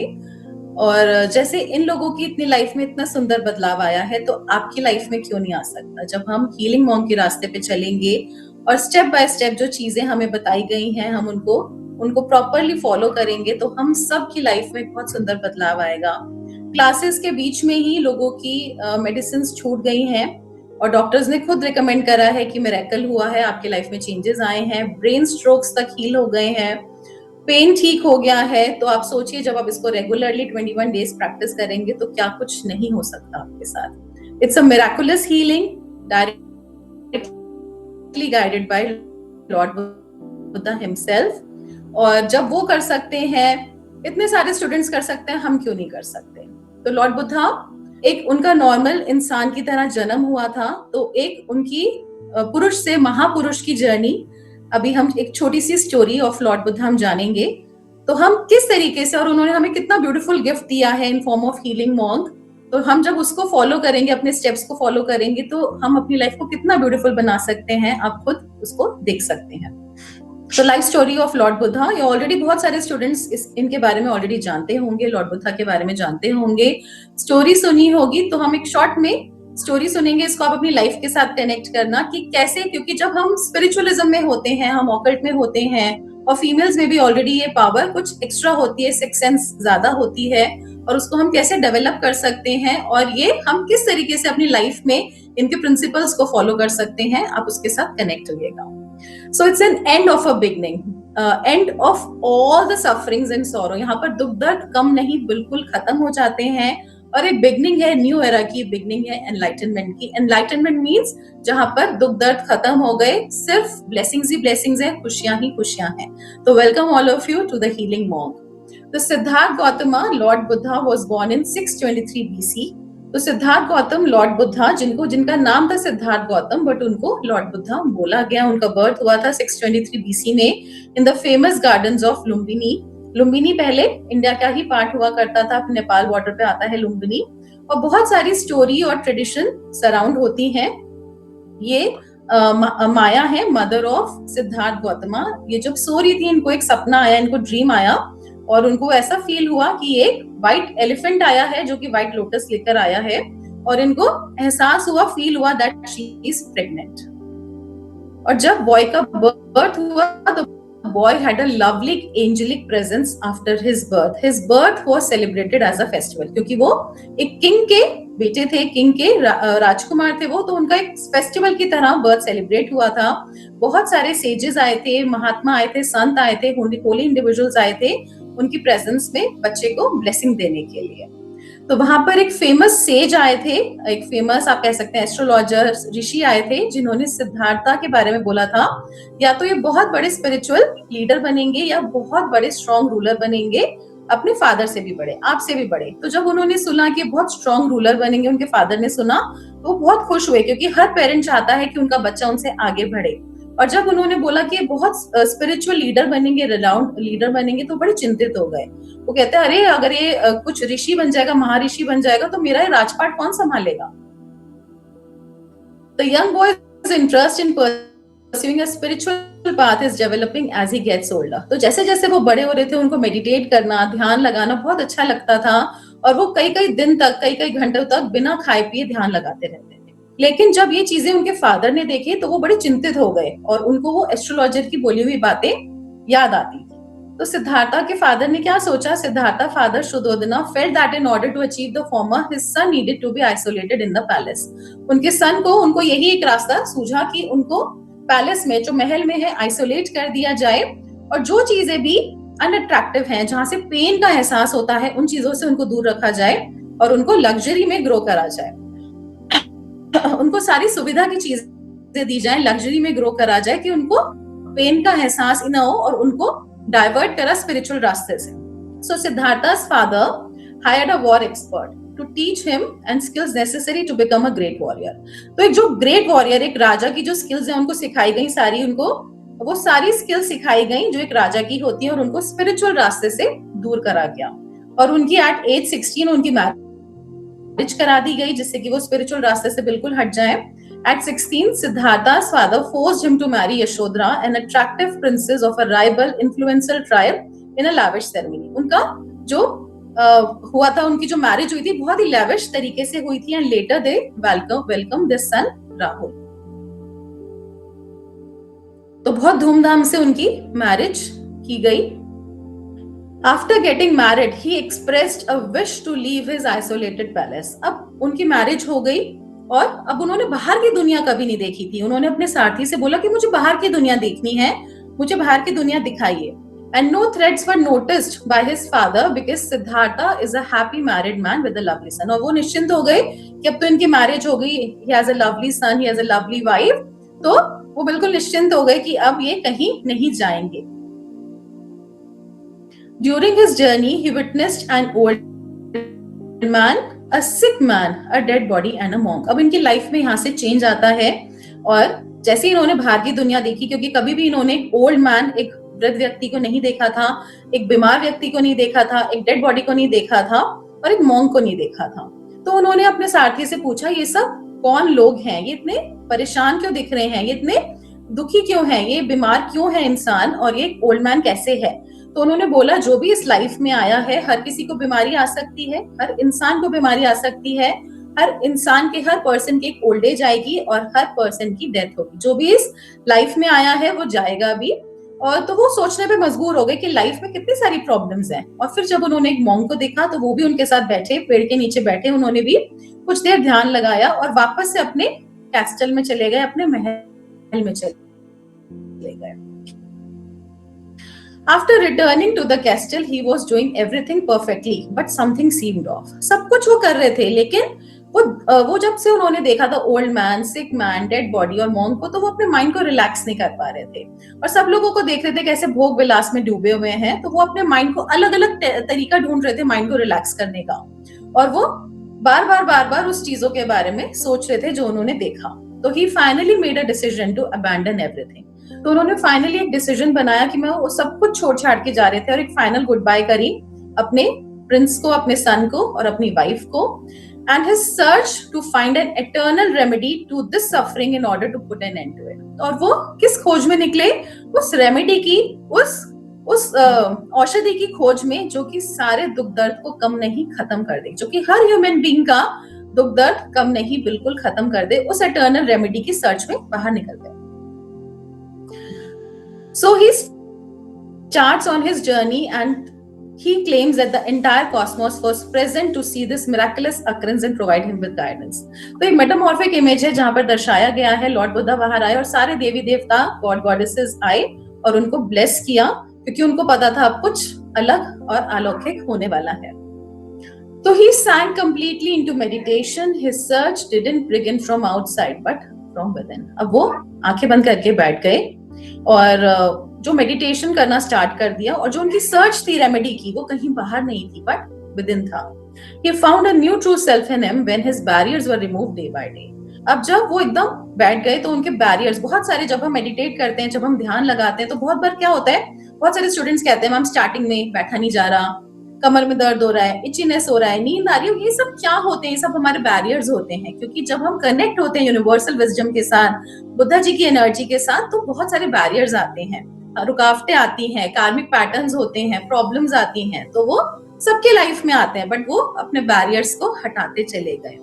और जैसे इन लोगों की इतनी लाइफ में इतना सुंदर बदलाव आया है तो आपकी लाइफ में क्यों नहीं आ सकता। जब हम हीलिंग मॉन्क के रास्ते पे चलेंगे और स्टेप बाय स्टेप जो चीजें हमें बताई गई हैं हम उनको प्रॉपरली फॉलो करेंगे तो हम सब की लाइफ में बहुत सुंदर बदलाव आएगा। क्लासेस के बीच में ही लोगों की मेडिसिन छूट गई हैं और डॉक्टर्स ने खुद रिकमेंड करा है कि मिरेकल हुआ है, आपकी लाइफ में चेंजेस आए हैं, ब्रेन स्ट्रोक्स तक हील हो गए हैं, पेन ठीक हो गया है। तो आप सोचिए जब आप इसको रेगुलरली 21 डेज प्रैक्टिस करेंगे तो क्या कुछ नहीं हो सकता आपके साथ। It's a miraculous healing directly guided by Lord Buddha himself. और जब वो कर सकते हैं, इतने सारे स्टूडेंट्स कर सकते हैं, हम क्यों नहीं कर सकते। तो लॉर्ड बुद्धा एक उनका नॉर्मल इंसान की तरह जन्म हुआ था, तो एक उनकी पुरुष से महापुरुष की जर्नी, अभी हम एक छोटी सी स्टोरी ऑफ लॉर्ड बुद्धा हम जानेंगे। तो हम किस तरीके से, और उन्होंने हमें कितना ब्यूटीफुल गिफ्ट दिया है in form of healing monk, तो हम जब उसको फॉलो करेंगे, अपने स्टेप्स को फॉलो करेंगे तो हम अपनी लाइफ को कितना ब्यूटीफुल बना सकते हैं, आप खुद उसको देख सकते हैं। तो life story of Lord Buddha, ये ऑलरेडी बहुत सारे स्टूडेंट्स इनके बारे में ऑलरेडी जानते होंगे, लॉर्ड बुद्धा के बारे में जानते होंगे, स्टोरी सुनी होगी। तो हम एक शॉर्ट में स्टोरी सुनेंगे, इसको आप अपनी लाइफ के साथ कनेक्ट करना कि कैसे, क्योंकि जब हम स्पिरिचुअलिज्म में होते हैं, हम ऑकल्ट में होते हैं, और फीमेल्स में भी ऑलरेडी ये पावर कुछ एक्स्ट्रा होती है, सिक्स सेंस ज्यादा होती है, और उसको हम कैसे डेवलप कर सकते हैं और ये हम किस तरीके से अपनी लाइफ में इनके प्रिंसिपल्स को फॉलो कर सकते हैं, आप उसके साथ connect होइएगा। So it's an end of a beginning, end of all the sufferings and sorrow। यहाँ पर दुख दर्द कम नहीं, बिल्कुल खत्म हो जाते हैं, और एक बिगनिंग है, न्यू एरा की बिगनिंग है, एनलाइटनमेंट की। एनलाइटनमेंट मीन्स जहाँ पर दुख दर्द खत्म हो गए, सिर्फ ब्लेसिंग्स ही ब्लेसिंग्स है, खुशियां ही खुशियां हैं। तो welcome all of you to the healing monk. तो Siddhartha Gautam lord Buddha was born in 623 BC। तो सिद्धार्थ गौतम लॉर्ड बुद्धा, जिनका नाम था सिद्धार्थ गौतम, बट उनको लॉर्ड बुद्धा बोला गया, उनका बर्थ हुआ था 623 BC में in the famous gardens of Lumbini. Lumbini पहले इंडिया का ही पार्ट हुआ करता था, नेपाल बॉर्डर पे आता है लुम्बिनी, और बहुत सारी स्टोरी और ट्रेडिशन सराउंड होती हैं। ये माया है, मदर ऑफ सिद्धार्थ गौतम। ये जब सो रही थी, इनको एक सपना आया, इनको ड्रीम आया, और उनको ऐसा फील हुआ कि एक व्हाइट एलिफेंट आया है जो कि व्हाइट लोटस लेकर आया है, और इनको एहसास हुआ, फील हुआ दैट शी इज प्रेग्नेंट। और जब बॉय का बर्थ हुआ तो boy had a lovely angelic presence after his birth. His birth was celebrated as a festival, क्योंकि वो एक किंग के बेटे थे, किंग के राजकुमार थे वो, तो उनका एक फेस्टिवल की तरह बर्थ सेलिब्रेट हुआ था। बहुत सारे सेजेस आए थे, महात्मा आए थे, संत आए थे, होली इंडिविजुअल्स आए थे उनकी प्रेजेंस में बच्चे को ब्लेसिंग देने के लिए। तो वहां पर एक फेमस सेज आए थे, एक फेमस आप कह सकते हैं एस्ट्रोलॉजर ऋषि आए थे, जिन्होंने सिद्धार्था के बारे में बोला था या तो ये बहुत बड़े स्पिरिचुअल लीडर बनेंगे या बहुत बड़े स्ट्रॉन्ग रूलर बनेंगे, अपने फादर से भी बड़े, आपसे भी बड़े। तो जब उन्होंने सुना कि बहुत स्ट्रॉन्ग रूलर बनेंगे, उनके फादर ने सुना, तो वो बहुत खुश हुए, क्योंकि हर पेरेंट चाहता है कि उनका बच्चा उनसे आगे बढ़े। और जब उन्होंने बोला कि बहुत स्पिरिचुअल लीडर बनेंगे, रिनाउंड लीडर बनेंगे, तो बड़े चिंतित हो गए। वो कहते हैं, अरे अगर ये कुछ ऋषि बन जाएगा, महर्षि बन जाएगा, तो मेरा ये राजपाट कौन संभालेगा। The young boy's interest in pursuing a spiritual path is developing as he gets older। तो जैसे जैसे वो बड़े हो रहे थे, उनको मेडिटेट करना, ध्यान लगाना बहुत अच्छा लगता था, और वो कई कई दिन तक, कई कई घंटों तक बिना खाए पिए ध्यान लगाते रहते थे। लेकिन जब ये चीजें उनके फादर ने देखी तो वो बड़े चिंतित हो गए, और उनको वो एस्ट्रोलॉजर की बोली हुई बातें याद आती थी। तो सिद्धार्था के फादर ने क्या सोचा, Siddhartha father Shuddhodana felt that in order to achieve the former his son needed to be isolated in the palace. उनके सन को, उनको यही एक रास्ता सूझा कि उनको पैलेस में, जो महल में है, आइसोलेट कर दिया जाए और जो चीजें भी अनअट्रैक्टिव हैं, जहां से पेन का एहसास होता है, उन चीजों से उनको दूर रखा जाए और उनको लग्जरी में ग्रो करा जाए। उनको सारी सुविधा की चीजें दी जाए, लग्जरी में ग्रो करा जाए कि उनको पेन का एहसास न हो और उनको डाइवर्ट करा स्पिरिचुअल रास्ते से। सो सिद्धार्था's father hired a war expert to teach him and skills necessary to become a great warrior। तो एक जो ग्रेट वॉरियर, एक राजा की जो स्किल्स है उनको सिखाई गई सारी, उनको वो सारी स्किल्स सिखाई गई जो एक राजा की होती है और उनको स्पिरिचुअल रास्ते से दूर करा गया। और उनकी एट एज 16 उनकी मैरिज करा दी गई जिससे कि वो स्पिरिचुअल रास्ते से बिल्कुल हट जाए। At 16, Siddhartha's father forced him to marry Yashodhara, an attractive princess of a rival influential tribe, in a lavish ceremony। उनका जो हुआ था, उनकी जो मैरिज हुई थी बहुत ही lavish तरीके से हुई थी, and later they welcome their son Rahul। तो बहुत धूमधाम से उनकी मैरिज की गई। After getting married, he expressed a wish to leave his isolated palace। अब उनकी मैरिज हो गई और अब उन्होंने बाहर की दुनिया कभी नहीं देखी थी। उन्होंने अपने साथी से बोला कि मुझे बाहर की दुनिया देखनी है, मुझे बाहर की दुनिया दिखाइए। And no threats were noticed by his father because Siddhartha is a happy married man with a lovely son। और वो निश्चिंत हो गए कि अब तो इनकी मैरिज हो गई, he has a lovely son, he has a lovely wife, तो वो बिल्कुल निश्चिंत हो गए कि अब ये कहीं नहीं जाएंगे। During his journey, he witnessed an old man, a sick man, a dead body and a monk। अब इनकी लाइफ में यहाँ से चेंज आता है और जैसे ही इन्होंने बाहर की दुनिया देखी, क्योंकि कभी भी इन्होंने एक ओल्ड मैन, एक वृद्ध व्यक्ति को नहीं देखा था, एक बीमार व्यक्ति को नहीं देखा था, एक डेड बॉडी को नहीं देखा था और एक मॉन्क को नहीं देखा था, तो उन्होंने अपने साथी से पूछा ये सब कौन लोग हैं, ये इतने परेशान क्यों दिख रहे हैं, ये इतने दुखी क्यों हैं, ये बीमार क्यों है इंसान और ये ओल्ड मैन कैसे है। तो उन्होंने बोला जो भी इस लाइफ में आया है, हर किसी को बीमारी आ सकती है, हर इंसान को बीमारी आ सकती है, हर इंसान के, हर पर्सन की एक ओल्ड एज आएगी और हर पर्सन की डेथ होगी। जो भी इस लाइफ में आया है वो जाएगा भी। और तो वो सोचने पे मजबूर हो गए कि लाइफ में कितनी सारी प्रॉब्लम्स हैं। और फिर जब उन्होंने एक मॉन्क को देखा तो वो भी उनके साथ बैठे, पेड़ के नीचे बैठे, उन्होंने भी कुछ देर ध्यान लगाया और वापस से अपने कैस्टल में चले गए, अपने महल में चले गए। After returning to the castle, he was doing everything perfectly, but something seemed off। सब कुछ वो कर रहे थे, लेकिन वो जब से उन्होंने देखा था ओल्ड मैन, सिक मैन, डेड बॉडी और मॉन्क को, तो वो अपने माइंड को रिलैक्स नहीं कर पा रहे थे और सब लोगों को देख रहे थे कैसे भोग विलास में डूबे हुए हैं। तो वो अपने माइंड को अलग अलग तरीका ढूंढ रहे थे माइंड को रिलैक्स करने का, और वो बार बार उस चीजों के बारे में सोच रहे थे जो उन्होंने देखा। तो he finally made a decision to abandon everything। तो उन्होंने फाइनली एक डिसीजन बनाया कि मैं वो सब कुछ छोड़ छाड़ के जा रहे थे और एक फाइनल गुड बाय करी अपने प्रिंस को, अपने सन को और अपनी वाइफ को। And his search to find an eternal remedy to this suffering in order to put an end to it. और वो किस खोज में निकले? उस रेमेडी की, उस औषधि की खोज में जो कि सारे दुख दर्द को कम नहीं खत्म कर दे, जो कि हर ह्यूमन बीइंग का दुख दर्द कम नहीं बिल्कुल खत्म कर दे। उस इटर्नल रेमेडी की सर्च में बाहर निकल गए। So he starts on his journey and he claims that the entire cosmos was present to see this miraculous occurrence and provide him with guidance। तो एक मेटामॉर्फिक इमेज है जहां पर दर्शाया गया है लॉर्ड बुद्धा बाहर आए और सारे देवी देवता, गॉड गॉडेसेस आए और उनको ब्लेस किया, क्योंकि उनको पता था अब कुछ अलग और अलौकिक होने वाला है। तो he sank completely into meditation। His search didn't begin from outside but from within। अब वो आंखें बंद करके बैठ गए और जो मेडिटेशन करना स्टार्ट कर दिया, और जो उनकी सर्च थी रेमेडी की वो कहीं बाहर नहीं थी बट विद इन था। He found a new true self in him when his barriers were removed day by day। अब जब वो एकदम बैठ गए तो उनके बैरियर्स, बहुत सारे, जब हम मेडिटेट करते हैं, जब हम ध्यान लगाते हैं तो बहुत बार क्या होता है, बहुत सारे स्टूडेंट्स कहते हैं मैम स्टार्टिंग में बैठा नहीं जा रहा, कमर में दर्द हो रहा है, इचीनेस हो रहा है, नींद आ रही है। ये सब क्या होते हैं? ये सब हमारे बैरियर्स होते हैं, क्योंकि जब हम कनेक्ट होते हैं यूनिवर्सल विजडम के साथ, बुद्धा जी की एनर्जी के साथ, तो बहुत सारे बैरियर्स आते हैं, रुकावटें आती हैं, कार्मिक पैटर्न्स होते हैं, प्रॉब्लम्स आती हैं, तो वो सबके लाइफ में आते हैं, बट वो अपने बैरियर्स को हटाते चले गए।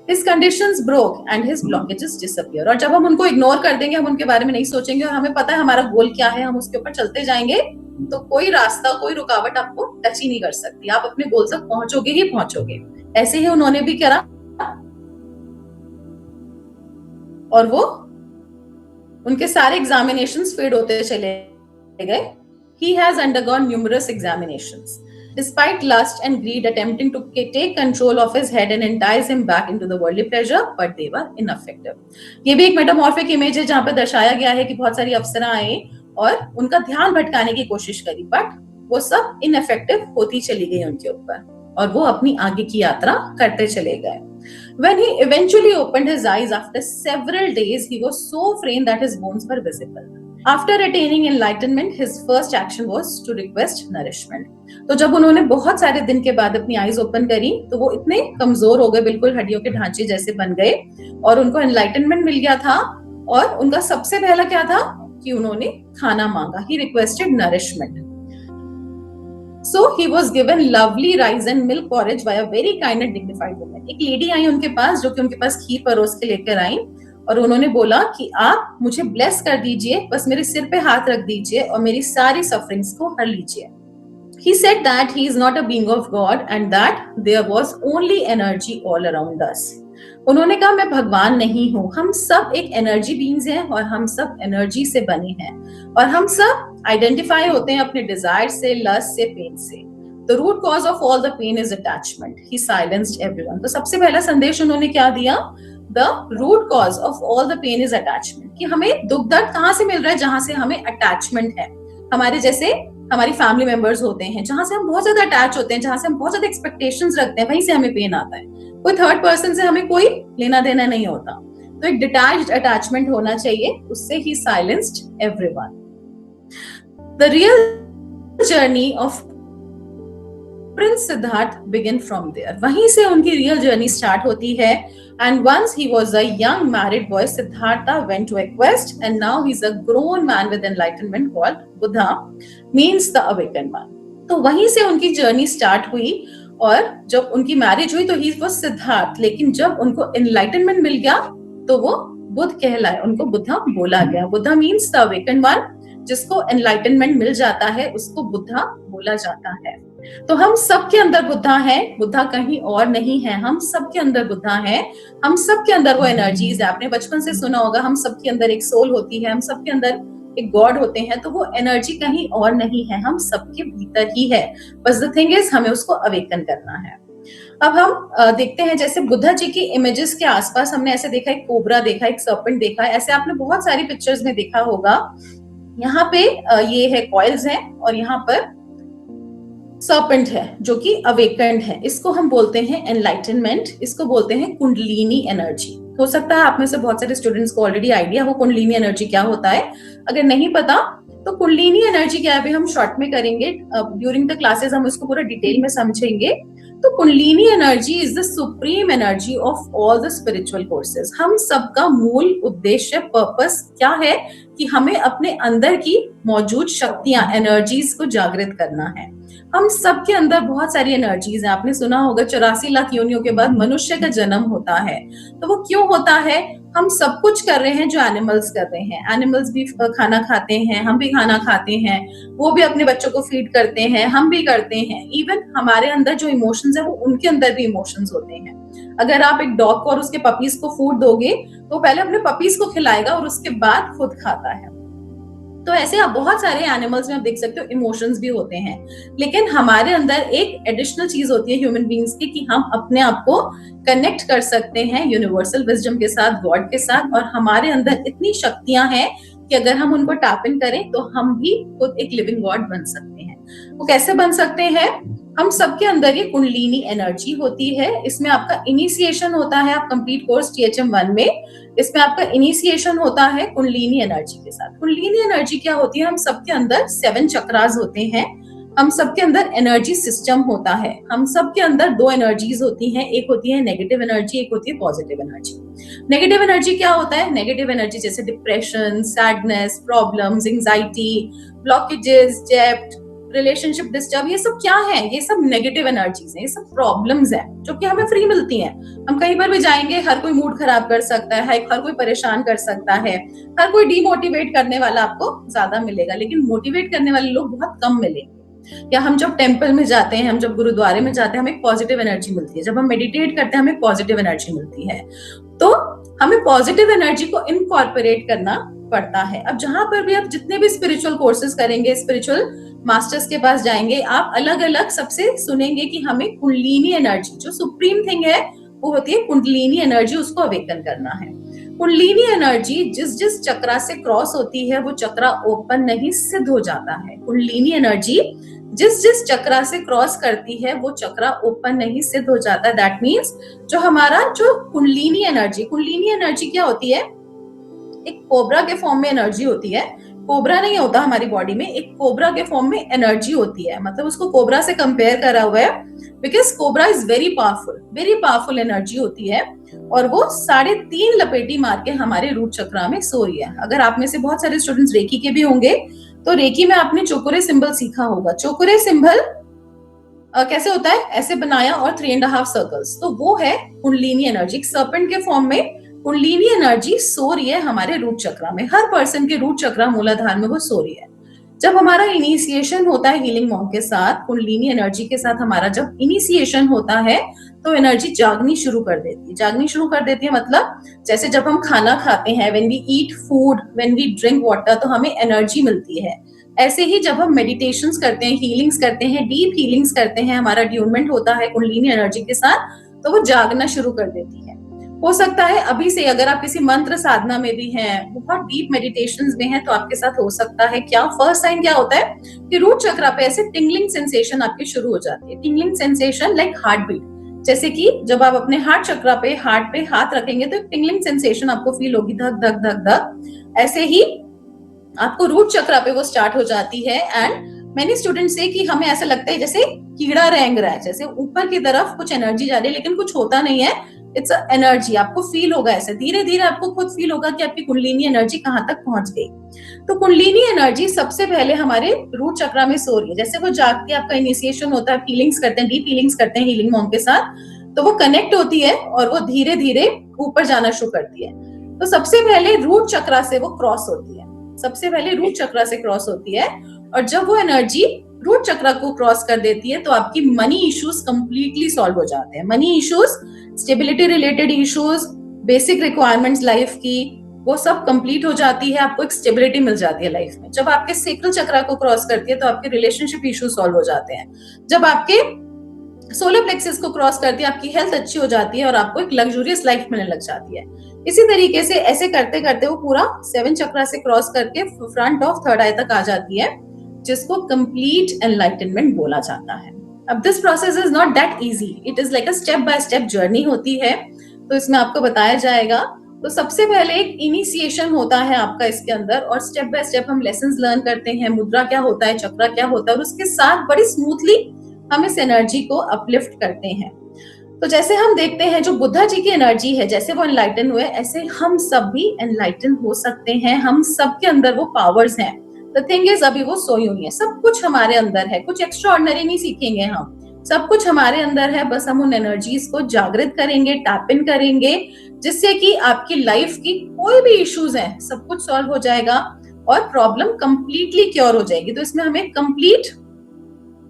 His conditions broke and his blockages disappear. और जब हम उनको इग्नोर कर देंगे, हम उनके बारे में नहीं सोचेंगे और हमें पता है हमारा गोल क्या है, हम उसके ऊपर चलते जाएंगे, तो कोई रास्ता, कोई रुकावट आपको टच ही नहीं कर सकती। आप अपने गोल तक पहुंचोगे ही पहुंचोगे। ऐसे ही उन्होंने भी करा और वो उनके सारे एग्जामिनेशंस फेड होते चले गए। He has undergone numerous examinations. Despite lust and greed attempting to take control of his head and entice him back into the worldly pleasure, but they were ineffective. ये भी एक मेटामॉर्फिक इमेज है जहां पे दर्शाया गया है कि बहुत सारी अप्सराएं आई और उनका ध्यान भटकाने की कोशिश करी, बट वो सब इनफेक्टिव होती चली गई उनके ऊपर और वो अपनी आगे की यात्रा करते चले गए। When he eventually opened his eyes after several days, he was so framed that his bones were visible. After attaining enlightenment, his first action was to request nourishment. तो जब उन्होंने बहुत सारे दिन के बाद अपनी आईज ओपन करी तो वो इतने कमजोर हो गए, बिल्कुल हड्डियों के ढांचे जैसे बन गए और उनको एनलाइटनमेंट मिल गया था और उनका सबसे पहला क्या था कि उन्होंने खाना मांगा। He requested nourishment. So he was given lovely rice and milk porridge by a very kind and dignified woman. एक लेडी आई उनके पास जो कि उनके पास खीर परोस के लेकर आई और उन्होंने बोला कि आप मुझे ब्लेस कर दीजिए, बस मेरे सिर पे हाथ रख दीजिए और मेरी सारी सफरिंग्स को हर लीजिए। He said that he is not a being of God and that there was only energy all around us. उन्होंने कहा मैं भगवान नहीं हूँ, हम सब एक एनर्जी बीइंग्स हैं और हम सब एनर्जी से बने हैं और हम सब आइडेंटिफाई होते हैं अपने डिजायर से, लस्ट से, पेन से। The root cause of all the pain is attachment. He silenced everyone. तो सबसे पहला संदेश उन्होंने क्या दिया? The root cause of all the pain is attachment. कि हमें दुख दर्द कहाँ से मिल रहा है? जहां से हमें अटैचमेंट है। हमारे जैसे हमारी फैमिली मेंबर्स होते हैं जहां से हम बहुत ज्यादा अटैच होते हैं, जहां से हम बहुत ज्यादा एक्सपेक्टेशंस रखते हैं, वहीं से हमें पेन आता है। कोई थर्ड पर्सन से हमें कोई लेना देना नहीं होता, तो एक डिटैच्ड अटैचमेंट होना चाहिए, उससे ही silenced everyone. The real journey of prince Siddhartha begin from there, वहीं से उनकी रियल जर्नी स्टार्ट होती है। And once he was a young married boy, Siddhartha went to a quest, and now he's a grown man with enlightenment called Buddha, means the awakened one. तो वहीं से उनकी journey start हुई और जब उनकी मैरिज हुई तो ही वो सिद्धार्थ, लेकिन जब उनको एनलाइटनमेंट मिल गया तो वो बुद्ध कहलाए, उनको बुद्धा बोला गया। Buddha means the awakened one, जिसको एनलाइटनमेंट मिल जाता है उसको बुद्धा बोला जाता है। तो हम सबके अंदर बुद्धा है, बुद्धा कहीं और नहीं है, हम सबके अंदर बुद्धा है, हम सबके अंदर वो एनर्जीज है। आपने बचपन से सुना होगा हम सबके अंदर एक सोल होती है, हम सबके अंदर एक गॉड होते हैं, तो वो एनर्जी कहीं और नहीं है, हम सबके भीतर ही है। बस द थिंग इज हमें उसको अवेकन करना है। अब हम देखते हैं जैसे बुद्धा जी की इमेजेस के आसपास हमने ऐसे देखा, एक कोबरा देखा, एक सर्पेंट देखा, ऐसे आपने बहुत सारी पिक्चर्स में देखा होगा। यहाँ पे ये है कॉइल्स हैं और यहाँ पर सर्पेंट है जो कि अवेकन्ड है। इसको हम बोलते हैं एनलाइटनमेंट, इसको बोलते हैं कुंडलिनी एनर्जी। हो सकता है आप में से बहुत सारे स्टूडेंट्स को ऑलरेडी आइडिया हो कुंडलिनी एनर्जी क्या होता है। अगर नहीं पता तो कुंडलिनी एनर्जी क्या है, हम शॉर्ट में करेंगे, ड्यूरिंग द क्लासेस हम इसको पूरा डिटेल में समझेंगे। तो kundalini energy is the supreme energy of all the spiritual courses. हम सबका मूल उद्देश्य, पर्पस क्या है कि हमें अपने अंदर की मौजूद शक्तियां, एनर्जीज को जागृत करना है। हम सबके अंदर बहुत सारी एनर्जीज हैं। आपने सुना होगा 84 लाख योनियों के बाद मनुष्य का जन्म होता है। तो वो क्यों होता है? हम सब कुछ कर रहे हैं जो एनिमल्स कर रहे हैं। एनिमल्स भी खाना खाते हैं, हम भी खाना खाते हैं, वो भी अपने बच्चों को फीड करते हैं, हम भी करते हैं। इवन हमारे अंदर जो इमोशंस है वो उनके अंदर भी इमोशंस होते हैं। अगर आप एक डॉग को और उसके पपीज को फूड दोगे तो पहले अपने पपीज को खिलाएगा और उसके बाद खुद खाता है। तो ऐसे आप बहुत सारे एनिमल्स में आप देख सकते हो इमोशंस भी होते हैं, लेकिन हमारे अंदर एक एडिशनल चीज होती है ह्यूमन बीइंग्स की कि हम अपने आप को कनेक्ट कर सकते हैं यूनिवर्सल विजडम के साथ, गॉड के साथ, और हमारे अंदर इतनी शक्तियां हैं कि अगर हम उनको टैप इन करें तो हम भी खुद एक लिविंग गॉड बन सकते हैं। वो कैसे बन सकते हैं? हम सबके अंदर ये कुंडलिनी एनर्जी होती है। इसमें आपका इनिशिएशन होता है, आप कंप्लीट कोर्स THM 1 में, इसमें आपका इनिशिएशन होता है कुंडलिनी एनर्जी के साथ। कुंडलिनी एनर्जी क्या होती है? हम सबके अंदर 7 चक्रास होते हैं, हम सबके अंदर एनर्जी सिस्टम होता है, हम सबके अंदर 2 एनर्जीज होती हैं, एक होती है नेगेटिव एनर्जी, एक होती है पॉजिटिव एनर्जी। नेगेटिव एनर्जी क्या होता है? नेगेटिव एनर्जी जैसे depression, sadness, problems, anxiety, blockages, डेब्ट, रिलेशनशिप डिस्टर्ब, ये सब क्या है? ये सब नेगेटिव एनर्जीज हैं, ये सब प्रॉब्लम्स हैं जो कि हमें फ्री मिलती हैं। हम कहीं पर भी जाएंगे, हर कोई मूड खराब कर सकता है, हर कोई परेशान कर सकता है, हर कोई डिमोटिवेट करने वाला आपको ज्यादा मिलेगा, लेकिन मोटिवेट करने वाले लोग बहुत कम मिलेंगे। या हम जब टेम्पल में जाते हैं, हम जब गुरुद्वारे में जाते हैं, हमें पॉजिटिव एनर्जी मिलती है। जब हम मेडिटेट करते हैं, हमें पॉजिटिव एनर्जी मिलती है। तो हमें पॉजिटिव एनर्जी को इनकॉर्पोरेट करना पड़ता है। अब जहां पर भी आप जितने भी स्पिरिचुअल कोर्सेज करेंगे, स्पिरिचुअल मास्टर्स के पास जाएंगे, आप अलग अलग सबसे सुनेंगे कि हमें कुंडलिनी एनर्जी, जो सुप्रीम थिंग है वो होती है कुंडलिनी एनर्जी, उसको अवेकन करना है। कुंडलिनी एनर्जी जिस जिस चक्रा से क्रॉस होती है वो चक्रा ओपन नहीं, सिद्ध हो जाता है। कुंडलिनी एनर्जी जिस जिस चक्रा से क्रॉस करती है वो चक्रा ओपन नहीं, सिद्ध हो जाता है। दैट मीन्स जो हमारा जो कुंडलिनी एनर्जी क्या होती है? एक कोबरा के फॉर्म में एनर्जी होती है। कोबरा नहीं होता हमारी बॉडी में, एक कोबरा के फॉर्म में एनर्जी होती है। मतलब उसको कोबरा से कंपेयर करा हुआ है because cobra is very powerful energy होती है, और वो 3.5 लपेटी मार के हमारे रूट चक्रा में सो रही है। अगर आप में से बहुत सारे स्टूडेंट्स रेकी के भी होंगे तो रेकी में आपने चोकुरे सिंबल सीखा होगा। चोकुरे सिंबल कैसे होता है? ऐसे बनाया और 3.5 सर्कल्स, तो वो है कुंडलिनी एनर्जी। एक सर्पेंट के फॉर्म में कुंडलिनी एनर्जी सो रही है हमारे रूट चक्रा में। हर पर्सन के रूट चक्रा मूलाधार में वो सो रही है। जब हमारा इनिशिएशन होता है हीलिंग मॉन्क के साथ, कुंडलिनी एनर्जी के साथ हमारा जब इनिशिएशन होता है तो एनर्जी जागनी शुरू कर देती है। मतलब जैसे जब हम खाना खाते हैं, when we eat food, when we drink water, तो हमें एनर्जी मिलती है। ऐसे ही जब हम मेडिटेशंस करते हैं, हीलिंग्स करते हैं, डीप हीलिंग्स करते हैं, हमारा ट्यूनमेंट होता है कुंडलिनी एनर्जी के साथ, तो वो जागना शुरू कर देती है। हो सकता है अभी से अगर आप किसी मंत्र साधना में भी हैं, बहुत डीप मेडिटेशंस में हैं, तो आपके साथ हो सकता है क्या, फर्स्ट साइन क्या होता है कि रूट चक्रा पे ऐसे टिंगलिंग सेंसेशन आपकी शुरू हो जाती है। Tingling sensation like heart beat, जैसे कि जब आप अपने हार्ट चक्रा पे, हार्ट पे हाथ रखेंगे तो एक टिंगलिंग सेंसेशन आपको फील होगी, धक धक धक धक। ऐसे ही आपको रूट चक्रा पे वो स्टार्ट हो जाती है। एंड मैनी स्टूडेंट्स से कि हमें ऐसा लगता है जैसे कीड़ा रेंग रहा है, जैसे ऊपर की तरफ कुछ एनर्जी जा रही है लेकिन कुछ होता नहीं है। इट्स एनर्जी, आपको फील होगा ऐसे, धीरे धीरे आपको खुद फील होगा कि आपकी कुंडलिनी एनर्जी कहां तक पहुंच गई। तो कुंडलिनी एनर्जी सबसे पहले हमारे रूट चक्रा में सो रही है। जैसे वो जागती है, आपका इनिशिएशन होता है, फीलिंग्स करते हैं, डीप फीलिंग्स करते हैं हीलिंग मॉन्क के साथ, तो वो कनेक्ट होती है और वो धीरे धीरे ऊपर जाना शुरू करती है। तो सबसे पहले रूट चक्रा से वो क्रॉस होती है, और जब वो एनर्जी रूट चक्रा को क्रॉस कर देती है तो आपकी मनी इश्यूज कंप्लीटली सॉल्व हो जाते हैं। Money issues, stability related issues, basic requirements life की, वो सब कंप्लीट हो जाती है। आपको एक स्टेबिलिटी मिल जाती है लाइफ में। जब आपके सेक्रल चक्रा को क्रॉस करती है तो आपके रिलेशनशिप इश्यूज सॉल्व हो जाते हैं। जब आपके सोलर प्लेक्सस को क्रॉस करती है, आपकी हेल्थ अच्छी हो जाती है और आपको एक लग्जूरियस लाइफ मिलने लग जाती है। इसी तरीके से ऐसे करते करते वो पूरा 7 चक्रा से क्रॉस करके फ्रंट ऑफ थर्ड आई तक आ जाती है, जिसको कंप्लीट एनलाइटनमेंट बोला जाता है। अब this process is not that easy, it is like a step by step journey होती है, तो इसमें आपको बताया जाएगा। तो सबसे पहले एक इनिशिएशन होता है आपका इसके अंदर, और स्टेप बाय स्टेप हम लेसन्स लर्न करते हैं, मुद्रा क्या होता है, चक्रा क्या होता है, और उसके साथ बड़ी स्मूथली हम इस एनर्जी को अपलिफ्ट करते हैं। तो जैसे हम देखते हैं जो बुद्धा जी की एनर्जी है, जैसे वो एनलाइटन हुए, ऐसे हम सब भी एनलाइटन हो सकते हैं। हम सब के अंदर वो पावर्स हैं। द थिंग इज अभी वो सोई हुई है, सब कुछ हमारे अंदर है, कुछ एक्स्ट्रा ऑर्डिनरी नहीं सीखेंगे हम, सब कुछ हमारे अंदर है। बस हम उन एनर्जीज को जागृत करेंगे, टैप इन करेंगे, जिससे कि आपकी लाइफ की कोई भी इश्यूज है सब कुछ सॉल्व हो जाएगा और प्रॉब्लम कंप्लीटली क्योर हो जाएगी। तो इसमें हमें कंप्लीट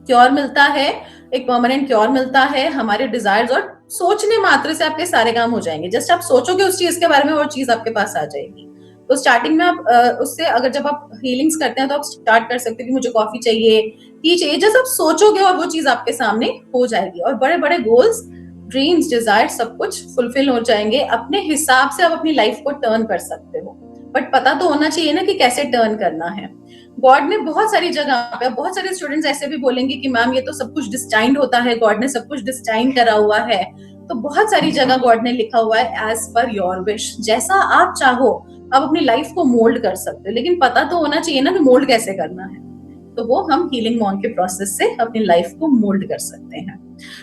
क्योर मिलता है, एक परमानेंट क्योर मिलता है। हमारे डिजायर्स और सोचने मात्र से आपके सारे काम हो जाएंगे। जस्ट आप सोचोगे उस चीज के बारे में और चीज आपके पास आ जाएगी। तो स्टार्टिंग में आप उससे, अगर जब आप हीलिंग्स करते हैं तो आप स्टार्ट कर सकते हो कि मुझे कॉफी चाहिए, टी चाहिए। जस्ट आप सोचोगे और वो चीज आपके सामने हो जाएगी, और बड़े बड़े गोल्स, ड्रीम्स, डिजायर सब कुछ फुलफिल हो जाएंगे। अपने हिसाब से आप अपनी लाइफ को टर्न कर सकते हो, बट पता तो होना चाहिए ना कि कैसे टर्न करना है। गॉड ने बहुत सारी जगह पे, बहुत सारे स्टूडेंट्स ऐसे भी बोलेंगे कि मैम ये तो सब कुछ डिस्टाइंड होता है, गॉड ने सब कुछ डिस्टाइंड करा हुआ है। तो बहुत सारी जगह गॉड ने लिखा हुआ है एज पर योर विश, जैसा आप चाहो आप अपनी लाइफ को मोल्ड कर सकते हो, लेकिन पता तो होना चाहिए ना कि मोल्ड कैसे करना है। तो वो हम हीलिंग मॉन्क के प्रोसेस से अपनी लाइफ को मोल्ड कर सकते हैं।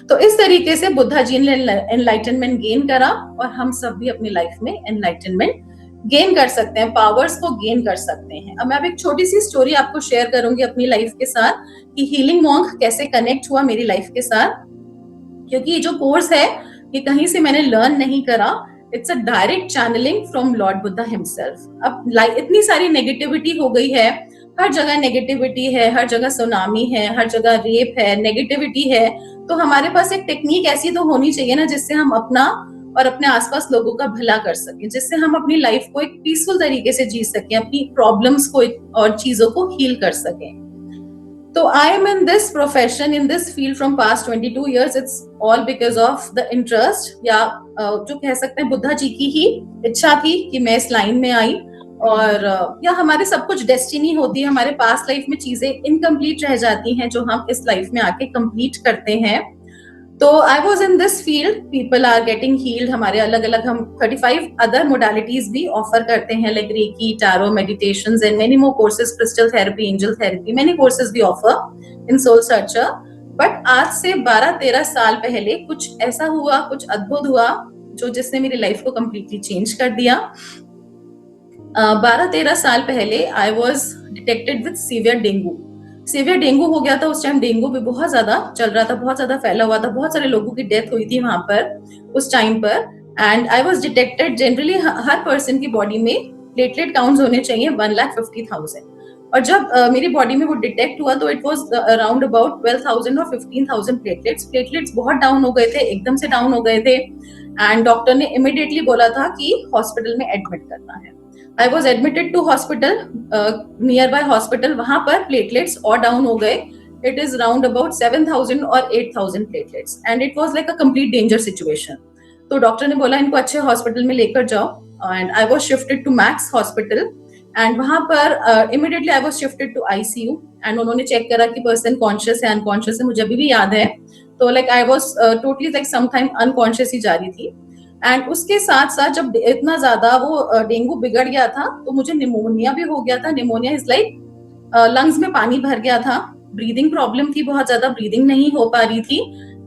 तो इस तरीके से बुद्धा जी ने एनलाइटनमेंट गेन करा और हम सब भी अपनी लाइफ में एनलाइटनमेंट गेन कर सकते हैं, पावर्स को गेन कर सकते हैं। अब मैं अब एक छोटी सी स्टोरी आपको शेयर करूंगी अपनी लाइफ के साथ कि हीलिंग मॉन्क कैसे कनेक्ट हुआ मेरी लाइफ के साथ, क्योंकि ये जो कोर्स है ये कहीं से मैंने लर्न नहीं करा, it's a direct channelling from lord Buddha himself. अब इतनी सारी नेगेटिविटी हो गई है, हर जगह नेगेटिविटी है, हर जगह सुनामी है, हर जगह रेप है, नेगेटिविटी है, तो हमारे पास एक टेक्निक ऐसी तो होनी चाहिए ना जिससे हम अपना और अपने आसपास लोगों का भला कर सकें, जिससे हम अपनी लाइफ को एक पीसफुल तरीके से जी सकें, अपनी प्रॉब्लम्स को और चीजों को हील कर सकें। तो I am in this profession, in this field from past 22 years. It's all because of the interest, या जो कह सकते हैं बुद्धा जी की ही इच्छा थी कि मैं इस लाइन में आई। और या हमारे सब कुछ डेस्टिनी होती है, हमारे पास्ट लाइफ में चीजें इनकम्प्लीट रह जाती हैं जो हम इस लाइफ में आके कंप्लीट करते हैं। तो I was in this field, people are getting healed. हमारे अलग अलग हम 35 अदर मोडालिटीज भी ऑफर करते हैं, like reiki, tarot, meditations and many more courses, crystal therapy, angel therapy, many courses भी offer in Soul Searcher. But आज से 12-13 साल पहले कुछ ऐसा हुआ, कुछ अद्भुत हुआ जो जिसने मेरी लाइफ को कंप्लीटली चेंज कर दिया। 12-13 साल पहले I was detected with severe dengue. Severe dengue हो गया था उस टाइम, डेंगू भी बहुत ज्यादा चल रहा था, बहुत ज्यादा फैला हुआ था, बहुत सारे लोगों की डेथ हुई थी वहां पर उस टाइम पर। And I was detected, generally her person की बॉडी में प्लेटलेट काउंट्स होने चाहिए 1,50,000, और जब मेरी बॉडी में वो डिटेक्ट हुआ तो इट वॉज अराउंड अबाउट 12,000 और 15,000 प्लेटलेट्स बहुत डाउन हो गए थे, एकदम से डाउन हो गए थे। एंड डॉक्टर ने इमिडिएटली बोला था कि हॉस्पिटल में एडमिट करना है। I was admitted to hospital, nearby hospital. वहां पर प्लेटलेट्स और डाउन हो गए, इट इज राउंड अबाउट 7,000 और 8,000 platelets, and it was like a complete danger situation. तो डॉक्टर ने बोला इनको अच्छे हॉस्पिटल में लेकर जाओ, and I was shifted to Max Hospital. And वहां पर immediately I was shifted to ICU, and उन्होंने चेक करा कि पर्सन कॉन्शियस है अनकॉन्शियस है, मुझे अभी भी याद है। तो like I was totally like some time unconscious ही जा रही थी। एंड उसके साथ साथ जब इतना ज्यादा वो डेंगू बिगड़ गया था तो मुझे निमोनिया भी हो गया था। निमोनिया इज लाइक लंग्स में पानी भर गया था, ब्रीदिंग प्रॉब्लम थी, बहुत ज्यादा ब्रीदिंग नहीं हो पा रही थी।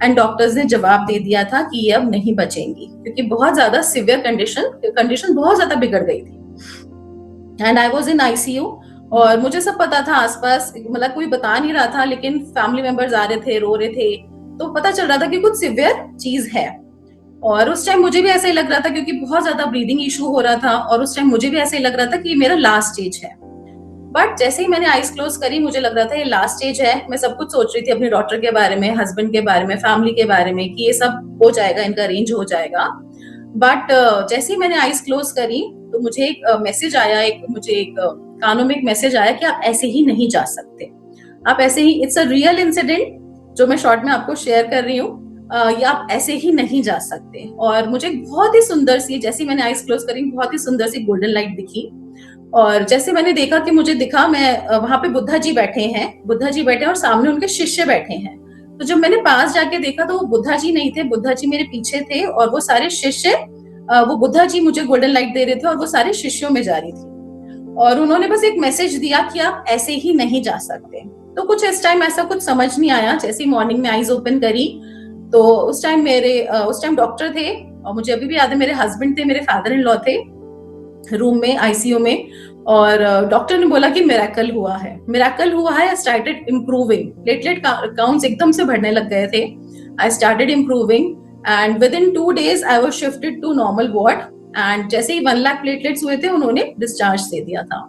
एंड डॉक्टर्स ने जवाब दे दिया था कि ये अब नहीं बचेंगी, क्योंकि बहुत ज्यादा सिवियर कंडीशन बहुत ज्यादा बिगड़ गई थी। And I was in ICU, और मुझे सब पता था आसपास, मतलब कोई बता नहीं रहा था, लेकिन फैमिली मेंबर्स आ रहे थे, रो रहे थे, तो पता चल रहा था कि कुछ सिवियर चीज है। और उस टाइम मुझे भी ऐसा ही लग रहा था, क्योंकि बहुत ज्यादा ब्रीदिंग इशू हो रहा था, और उस टाइम मुझे भी ऐसा ही लग रहा था कि मेरा लास्ट स्टेज है। बट जैसे ही मैंने आईज क्लोज करी, मुझे लग रहा था ये लास्ट स्टेज है। मैं सब कुछ सोच रही थी अपने डॉटर के बारे में, हस्बैंड के बारे में, फैमिली के बारे में, कि ये सब हो जाएगा, इनका अरेंज हो जाएगा। बट जैसे ही मैंने आईज क्लोज करी तो मुझे एक मैसेज आया, मुझे एक कानों में एक मैसेज आया कि आप ऐसे ही नहीं जा सकते, आप ऐसे ही, इट्स अ रियल इंसिडेंट जो मैं शॉर्ट में आपको शेयर कर रही हूँ, या आप ऐसे ही नहीं जा सकते। और मुझे बहुत ही सुंदर सी, जैसे मैंने आईज क्लोज करी, बहुत ही सुंदर सी गोल्डन लाइट दिखी, और जैसे मैंने देखा कि मुझे दिखा, मैं वहां पे बुद्धा जी बैठे और सामने उनके शिष्य बैठे हैं। तो जब मैंने पास जाके देखा तो वो बुद्धा जी नहीं थे, बुद्धा जी मेरे पीछे थे, और वो सारे शिष्य, वो बुद्धा जी मुझे गोल्डन लाइट दे रहे थे और वो सारे शिष्यों में जा रही थी, और उन्होंने बस एक मैसेज दिया कि आप ऐसे ही नहीं जा सकते। तो कुछ इस टाइम ऐसा कुछ समझ नहीं आया। जैसे मॉर्निंग में आईज ओपन करी तो उस टाइम डॉक्टर थे, और मुझे अभी भी याद है मेरे हस्बैंड थे, मेरे फादर इन लॉ थे रूम में, ICU में, और डॉक्टर ने बोला कि मिरेकल हुआ है, स्टार्टेड इम्प्रूविंग, प्लेटलेट काउंट्स एकदम से बढ़ने लग गए थे, I started improving, and within 2 days I was shifted to normal ward. And जैसे ही 1 लाख प्लेटलेट्स हुए थे, उन्होंने डिस्चार्ज दे दिया था,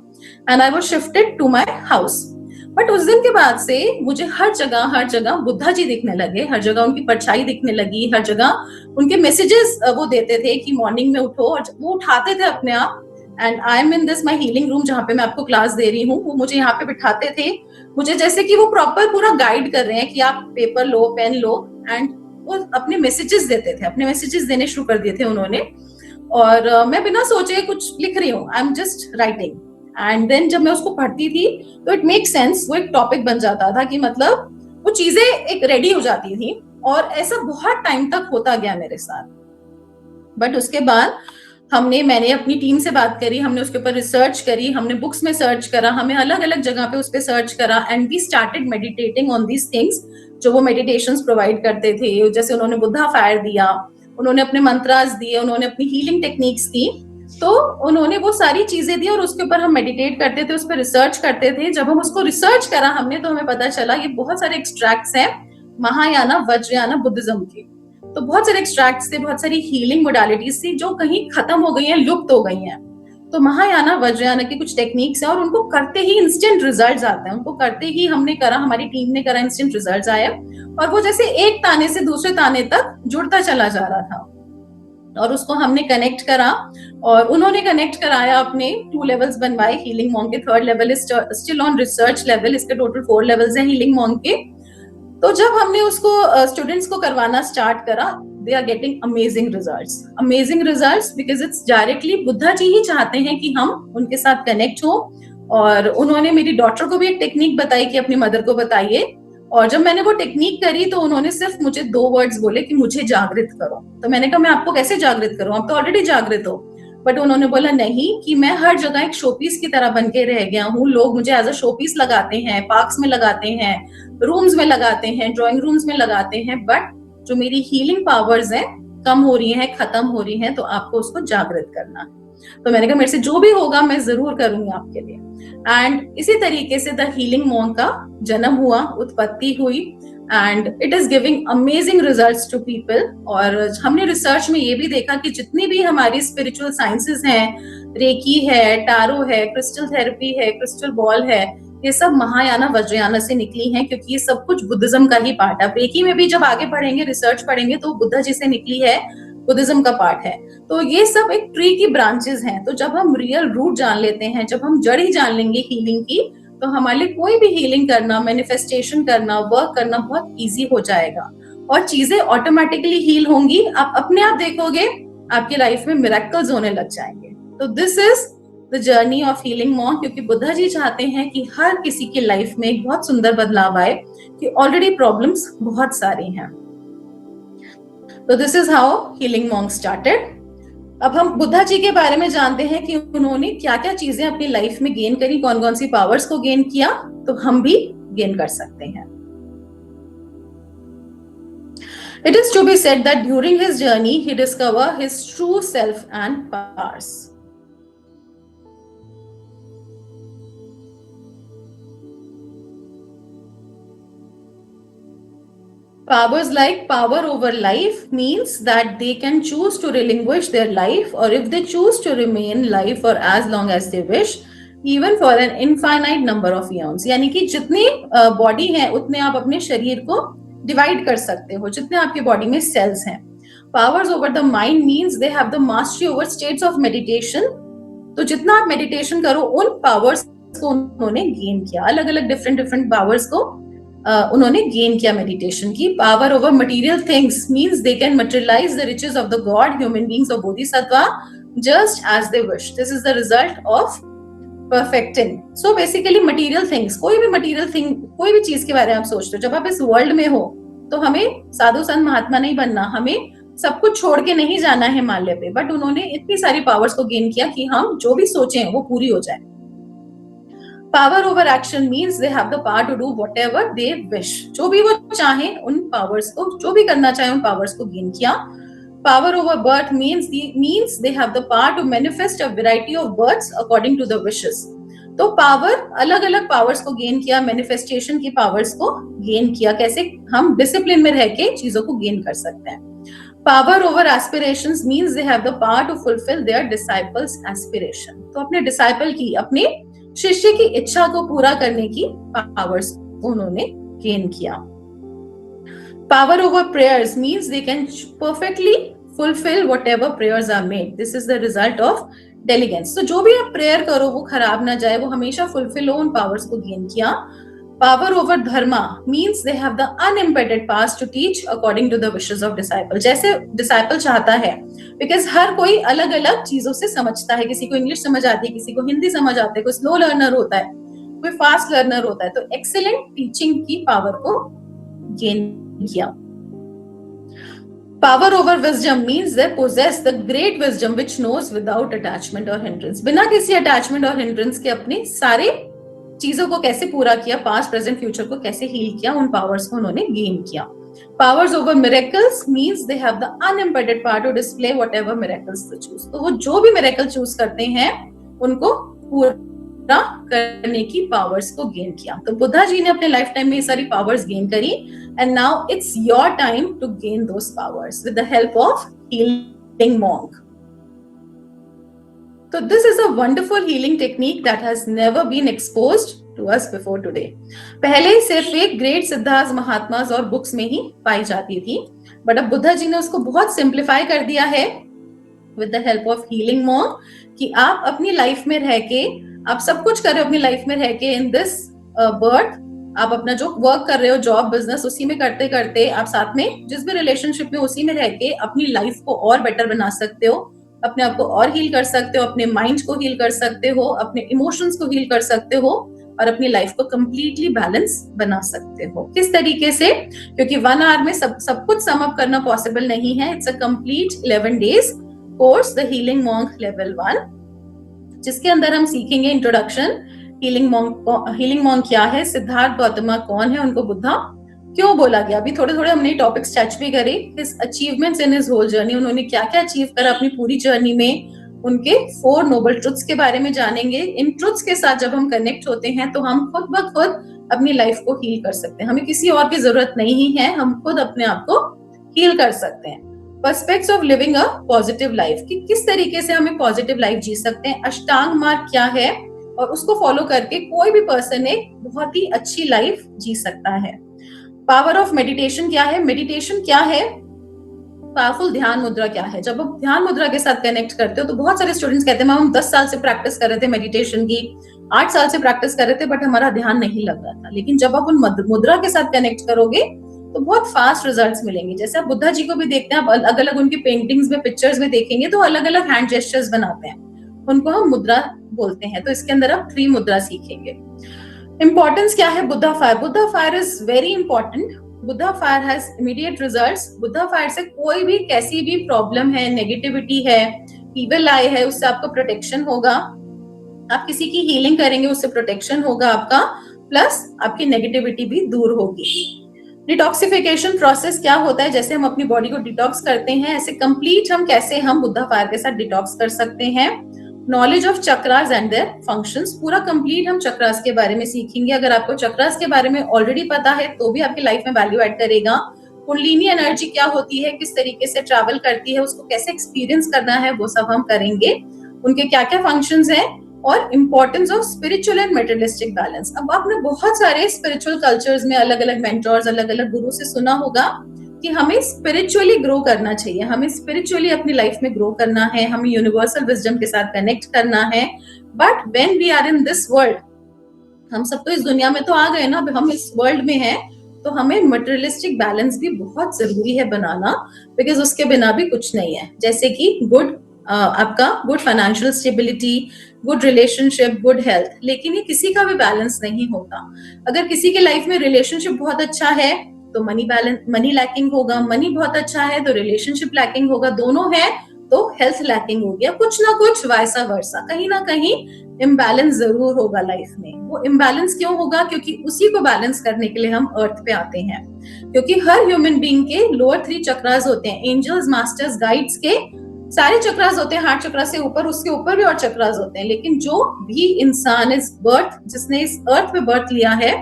and I was shifted to my house. But उस दिन के बाद से मुझे हर जगह बुद्धा जी दिखने लगे, हर जगह उनकी परछाई दिखने लगी, हर जगह उनके मैसेजेस वो देते थे कि मॉर्निंग में उठो, और वो उठाते थे अपने आप। And I am in this my healing room, जहाँ पे मैं आपको क्लास दे रही हूँ, वो मुझे यहाँ पे बिठाते थे, मुझे जैसे कि वो प्रॉपर पूरा गाइड कर रहे हैं कि आप पेपर लो, पेन लो, एंड वो अपने मैसेजेस देते थे, अपने मैसेजेस देने शुरू कर दिए थे उन्होंने। और मैं बिना सोचे कुछ लिख रही हूँ, I am just writing, and then जब मैं उसको पढ़ती थी तो इट मेक सेंस, वो एक टॉपिक बन जाता था कि मतलब वो चीजें एक रेडी हो जाती थी, और ऐसा बहुत टाइम तक होता गया मेरे साथ। बट उसके बाद मैंने अपनी टीम से बात करी, हमने उसके ऊपर रिसर्च करी, हमने बुक्स में सर्च करा, हमें अलग अलग जगह पे उस पर सर्च करा, and we started meditating on these things जो वो मेडिटेशंस प्रोवाइड करते थे। जैसे उन्होंने बुद्धा फायर दिया, उन्होंने अपने मंत्रास दिए, उन्होंने अपनी हीलिंग टेक्निक्स दी। तो उन्होंने वो सारी चीजें दी और उसके ऊपर हम मेडिटेट करते थे, उस पर रिसर्च करते थे। जब हम उसको रिसर्च करा हमने तो हमें पता चला ये बहुत सारे एक्सट्रैक्ट्स हैं महायाना वज्रयाना बुद्धिज्म के। तो बहुत सारे एक्सट्रैक्ट्स थे, बहुत सारी हीलिंग मोडालिटीज थी जो कहीं खत्म हो गई हैं, लुप्त हो गई हैं। तो महायाना वज्रयाना की कुछ टेक्निक्स है और उनको करते ही इंस्टेंट रिजल्ट्स आते हैं। उनको करते ही हमने करा, हमारी टीम ने करा, इंस्टेंट रिजल्ट्स आए और वो जैसे एक ताने से दूसरे ताने तक जुड़ता चला जा रहा था। और उसको हमने कनेक्ट करा और उन्होंने कनेक्ट कराया, अपने 2 लेवल्स बनवाए हीलिंग मॉन्ग के। 3rd level is still on research level, इसके टोटल 4 लेवल्स हैं हीलिंग मॉन्ग के। तो जब हमने उसको स्टूडेंट्स को करवाना स्टार्ट करा, they are getting amazing results because it's directly Buddha ji ही चाहते हैं कि हम उनके साथ कनेक्ट हो। और उन्होंने मेरी डॉटर को भी एक टेक्निक बताई कि अपनी मदर को बताइए। और जब मैंने वो टेक्निक करी तो उन्होंने सिर्फ मुझे 2 वर्ड्स बोले कि मुझे जागृत करो। तो मैंने कहा मैं आपको कैसे जागृत करूं, आप तो ऑलरेडी जागृत हो। बट उन्होंने बोला नहीं, कि मैं हर जगह एक शोपीस की तरह बन के रह गया हूँ। लोग मुझे एज अ शोपीस लगाते हैं, पार्क्स में लगाते हैं, रूम्स में लगाते हैं, ड्राइंग रूम्स में लगाते हैं, बट जो मेरी हीलिंग पावर्स हैं कम हो रही हैं, खत्म हो रही हैं, तो आपको उसको जागृत करना है। तो मैंने कहा मेरे से जो भी होगा मैं जरूर करूंगी आपके लिए। एंड इसी तरीके से द हीलिंग मॉन्ग का जन्म हुआ, उत्पत्ति हुई and it is giving amazing results to people. और हमने रिसर्च में ये भी देखा कि जितनी भी हमारी स्पिरिचुअल साइंसेस हैं, रेकी है, टारो है, क्रिस्टल थेरेपी है, क्रिस्टल बॉल है, ये सब महायाना वज्रयाना से निकली हैं, क्योंकि ये सब कुछ बुद्धिज्म का ही पार्ट है। रेकी में भी जब आगे पढ़ेंगे, रिसर्च पढ़ेंगे, तो बुद्धा जी से निकली है, बुद्धिज्म का पार्ट है। तो ये सब एक ट्री की ब्रांचेस हैं। तो जब हम रियल रूट जान लेते हैं, जब हम जड़ ही जान लेंगे हीलिंग की, तो हमारे लिए कोई भी हीलिंग करना, मैनिफेस्टेशन करना, वर्क करना बहुत इजी हो जाएगा और चीजें ऑटोमेटिकली हील होंगी। आप अपने आप देखोगे आपकी लाइफ में मिरेकल्स होने लग जाएंगे। तो this is the journey of healing monk, क्योंकि बुद्धा जी चाहते हैं कि हर किसी की लाइफ में एक बहुत सुंदर बदलाव आए, कि ऑलरेडी प्रॉब्लम्स बहुत सारी हैं। तो this is how healing मॉन्ग started. अब हम बुद्धा जी के बारे में जानते हैं कि उन्होंने क्या क्या चीजें अपनी लाइफ में गेन करी, कौन कौन सी पावर्स को गेन किया, तो हम भी गेन कर सकते हैं। It is to be said that during his journey he discovered his true self and powers. Powers like power over life means that they can choose to relinquish their life, or if they choose to remain life for as long as they wish, even for an infinite number of eons. यानी कि जितनी body है उतने आप अपने शरीर को divide कर सकते हो, जितने आपकी बॉडी में सेल्स हैं। Powers over the mind means they have the mastery over states of meditation. तो जितना आप मेडिटेशन करो, उन पावर्स को उन्होंने गेन किया। अलग अलग डिफरेंट पावर्स को उन्होंने गेन किया मेडिटेशन की। Power over material things means they can materialize the riches of the god, human beings और bodhisattva just as they wish. This is the result of perfecting. So basically material things, कोई भी material thing, कोई भी चीज के बारे में आप सोचते हो, जब आप इस वर्ल्ड में हो तो हमें साधु संत महात्मा नहीं बनना, हमें सब कुछ छोड़ के नहीं जाना है हिमालय पे। बट उन्होंने इतनी सारी पावर्स को गेन किया कि हम जो भी सोचें वो पूरी हो जाए। Power over action means they have the power to do whatever they wish. जो भी वो चाहें उन पावर्स को, जो भी करना चाहे उन पावर्स को गेन किया। Power over birth means they have the power to manifest a variety of births according to the wishes. तो पावर, अलग अलग पावर्स को गेन किया, मैनिफेस्टेशन की पावर्स को गेन किया, कैसे हम डिसिप्लिन में रह के चीजों को गेन कर सकते हैं। Power over aspirations means they have the power to fulfill their disciples' aspiration. तो अपने डिसाइपल की, अपने शिष्य की इच्छा को पूरा करने की पावर्स उन्होंने गेन किया। Power over prayers means they can perfectly fulfil whatever prayers are made. This is the result of diligence. तो जो भी आप प्रेयर करो वो खराब ना जाए, वो हमेशा फुलफिल हो, उन पावर्स को गेन किया। Power over dharma means they have the unimpeded powers to teach according to the wishes of disciple. जैसे डिसाइपल चाहता है, बिकॉज हर कोई अलग अलग चीजों से समझता है, किसी को इंग्लिश समझ आती है, किसी को हिंदी समझ आती है, कोई स्लो लर्नर होता है, कोई फास्ट लर्नर होता है। तो एक्सीलेंट टीचिंग की पावर को गेन किया। Power over wisdom means they possess the great wisdom which knows without attachment और हिंड्रेंस। बिना किसी अटैचमेंट और हिंड्रेंस के अपने सारे चीजों को कैसे पूरा किया, पास्ट प्रेजेंट फ्यूचर को कैसे हील किया, उन पावर्स को उन्होंने गेन किया। Powers over miracles means they have the unimpeded power to display whatever miracles they choose. तो वो जो भी miracle choose करते हैं उनको पूरा करने की पावर्स को गेन किया. तो बुद्धा जी ने अपने लाइफ टाइम में ये सारी पावर्स गेन करी, and now it's your time to gain those powers with the help of healing monk. So this is a wonderful healing technique that has never been exposed to us before today. पहले सिर्फ एक great Siddharth mahatmas और books में ही पाई जाती थी, but अब बुद्धा जी ने उसको बहुत सिंप्लीफाई कर दिया है with the help of healing monk, कि आप अपनी लाइफ में रह के आप सब कुछ कर रहे हो अपनी लाइफ में रह के इन दिस बर्थ. आप अपना जो वर्क कर रहे हो, जॉब, बिजनेस, उसी में करते करते आप साथ में जिस भी रिलेशनशिप में उसी में रह के अपनी लाइफ को और बेटर बना सकते हो, अपने आप को और हील कर सकते हो, अपने माइंड को हील कर सकते हो, अपने इमोशंस को हील कर सकते हो और अपनी लाइफ को कंप्लीटली बैलेंस बना सकते हो. किस तरीके से? क्योंकि 1 आवर में सब कुछ सम अप करना पॉसिबल नहीं है. It's a complete 11 days course, the healing monk level 1, जिसके अंदर हम सीखेंगे इंट्रोडक्शन, हीलिंग मॉन्क क्या है, सिद्धार्थ गौतम कौन है, उनको बुद्धा क्यों बोला गया. अभी थोड़े थोड़े हमने टॉपिक्स टच भी करे, his achievements in his whole journey, उन्होंने क्या क्या अचीव करा अपनी पूरी जर्नी में, उनके 4 नोबल ट्रुथ्स के बारे में जानेंगे. इन ट्रुथ्स के साथ जब हम कनेक्ट होते हैं तो हम खुद ब खुद अपनी लाइफ को हील कर सकते हैं. हमें किसी और की जरूरत नहीं है, हम खुद अपने आप को हील कर सकते हैं. Prospects of living a positive life, कि किस तरीके से हमें पॉजिटिव लाइफ जी सकते हैं. अष्टांग मार्ग क्या है और उसको फॉलो करके कोई भी पर्सन एक बहुत ही अच्छी लाइफ जी सकता है. पावर ऑफ मेडिटेशन क्या है, मेडिटेशन क्या है, पावरफुल ध्यान मुद्रा क्या है. जब आप ध्यान मुद्रा के साथ कनेक्ट करते हो तो बहुत सारे स्टूडेंट्स कहते हैं हम 10 साल से प्रैक्टिस कर रहे थे मेडिटेशन की, 8 साल से प्रैक्टिस कर रहे थे, बट हमारा ध्यान नहीं लग रहा था. लेकिन जब आप उन मुद्रा के साथ कनेक्ट करोगे तो बहुत फास्ट रिजल्ट्स मिलेंगे. जैसे आप बुद्धा जी को भी देखते हैं, आप अलग अलग उनकी पेंटिंग्स में, पिक्चर्स में देखेंगे तो अलग अलग हैंड जेस्चर्स बनाते हैं, उनको हम मुद्रा बोलते हैं. तो इसके अंदर आप 3 मुद्रा सीखेंगे. इंपॉर्टेंस क्या है Buddha fire? Buddha fire is very important. Buddha fire has immediate results. Buddha fire से कोई भी कैसी भी प्रॉब्लम है, नेगेटिविटी है, इविल आई है, उससे आपको प्रोटेक्शन होगा. आप किसी की हीलिंग करेंगे उससे प्रोटेक्शन होगा आपका, प्लस आपकी नेगेटिविटी भी दूर होगी. डिटॉक्सिफिकेशन प्रोसेस क्या होता है? जैसे हम अपनी बॉडी को डिटॉक्स करते हैं, ऐसे कंप्लीट हम कैसे हम बुद्धा फायर के साथ डिटॉक्स कर सकते हैं. Knowledge of chakras and their functions, पूरा कंप्लीट हम चक्रास के बारे में सीखेंगे. अगर आपको चक्रास के बारे में ऑलरेडी पता है तो भी आपकी लाइफ में वैल्यू ऐड करेगा. कुंडलिनी एनर्जी क्या होती है, किस तरीके से ट्रैवल करती है, उसको कैसे एक्सपीरियंस करना है, वो सब हम करेंगे. उनके क्या क्या फंक्शंस हैं, और importance of spiritual and materialistic balance. अब आपने बहुत सारे स्पिरिचुअल कल्चर्स में अलग अलग मेंटर्स, अलग अलग गुरु से सुना होगा कि हमें स्पिरिचुअली ग्रो करना चाहिए, हमें स्पिरिचुअली अपनी लाइफ में ग्रो करना है, हमें यूनिवर्सल विजडम के साथ कनेक्ट करना है. But when we are in this world, हम सब तो इस दुनिया में तो आ गए ना, हम इस वर्ल्ड में हैं, तो हमें मटेरियलिस्टिक बैलेंस भी बहुत जरूरी है बनाना, बिकॉज उसके बिना भी कुछ नहीं है. जैसे कि आपका good financial stability, good relationship, good health, लेकिन ये किसी का भी बैलेंस नहीं होता. अगर किसी के लाइफ में रिलेशनशिप बहुत अच्छा है तो मनी लैकिंग होगा, मनी बहुत अच्छा है तो रिलेशनशिप लैकिंग होगा, दोनों है तो हेल्थ लैकिंग हो गया, कुछ ना कुछ वाइसा वर्सा, कहीं ना कहीं इम्बैलेंस जरूर होगा लाइफ में. वो इम्बैलेंस क्यों होगा? क्योंकि उसी को बैलेंस करने के लिए हम अर्थ पे आते हैं. क्योंकि हर ह्यूमन बीइंग के लोअर 3 चक्रास होते हैं, एंजल्स, मास्टर्स, गाइड्स के सारे चक्रास होते हैं, हार्ट चक्रा से ऊपर, उसके ऊपर भी और चक्रास होते हैं. लेकिन जो भी इंसान इस बर्थ, जिसने इस अर्थ पे बर्थ लिया है,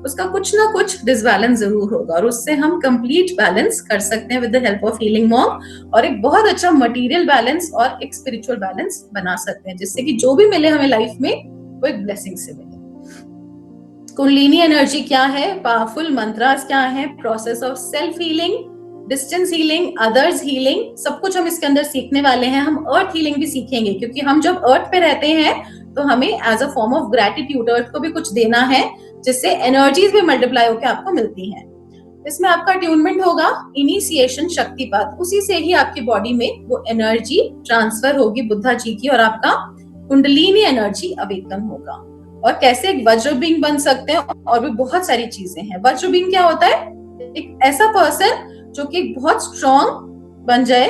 उसका कुछ ना कुछ डिसबैलेंस जरूर होगा, और उससे हम कंप्लीट बैलेंस कर सकते हैं with the help of healing monk, और एक बहुत अच्छा मटेरियल बैलेंस और एक स्पिरिचुअल बैलेंस बना सकते हैं, जिससे कि जो भी मिले हमें लाइफ में वो एक ब्लेसिंग से मिले. कुंडलिनी एनर्जी क्या है, पावरफुल मंत्रास क्या है, process of self healing, distance healing, others healing, सब कुछ हम इसके अंदर सीखने वाले हैं. हम अर्थ हीलिंग भी सीखेंगे, क्योंकि हम जब अर्थ पे रहते हैं तो हमें as a form of gratitude earth को भी कुछ देना है, जिससे एनर्जीज भी मल्टीप्लाई होकर आपको मिलती हैं. इसमें आपका ट्यूनमेंट होगा, इनिशिएशन, शक्तिपात, उसी से ही आपकी बॉडी में वो एनर्जी ट्रांसफर होगी बुद्धा जी की, और आपका कुंडलिनी एनर्जी अवेकन होगा. और कैसे एक वज्र बीइंग बन सकते हैं, और भी बहुत सारी चीजें हैं. वज्र बीइंग क्या होता है? एक ऐसा पर्सन जो कि बहुत स्ट्रॉन्ग बन जाए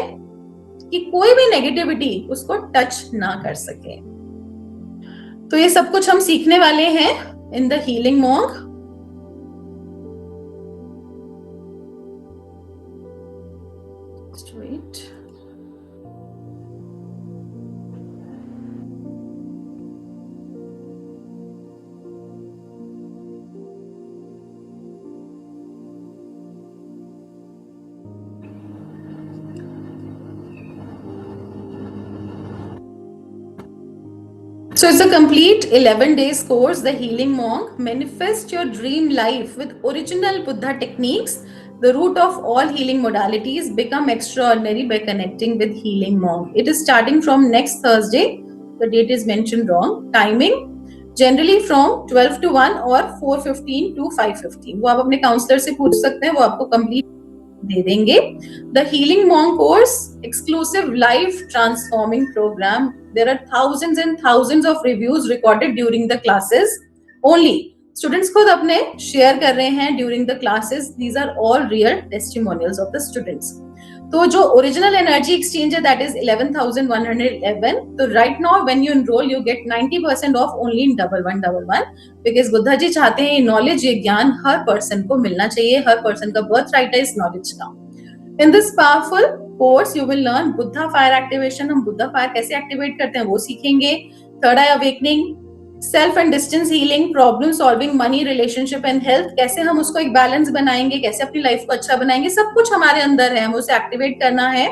कि कोई भी नेगेटिविटी उसको टच ना कर सके. तो ये सब कुछ हम सीखने वाले हैं in the healing monk. it's a complete 11 days course, The Healing Monk. Manifest your dream life with original Buddha techniques, the root of all healing modalities. Become extraordinary by connecting with Healing Monk. It is starting from next Thursday. The date is mentioned wrong. Timing generally from 12 to 1 और 4:15 to 5:15. वो आप अपने counsellor से पूछ सकते हैं, वो आपको कंप्लीट दे देंगे. The Healing Monk course, exclusive life transforming program. There are thousands and thousands of reviews recorded during the classes. Only students खुद अपने share कर रहे हैं during the classes. These are all real testimonials of the students. तो जो original energy exchange है that is 11,111. तो right now when you enroll you get 90% of only in 1111 because Buddha ji चाहते हैं ये नॉलेज, ये ज्ञान हर पर्सन को मिलना चाहिए. हर पर्सन का बर्थ राइट है इस नॉलेज का. In this powerful course you will learn Buddha fire activation. हम बुद्धा फायर कैसे एक्टिवेट करते हैं वो सीखेंगे. Third I awakening, self and distance healing, problem solving, money, relationship and health. कैसे हम उसको एक बैलेंस बनाएंगे, कैसे अपनी लाइफ को अच्छा बनाएंगे, सब कुछ हमारे अंदर है, हमें उसे एक्टिवेट करना है.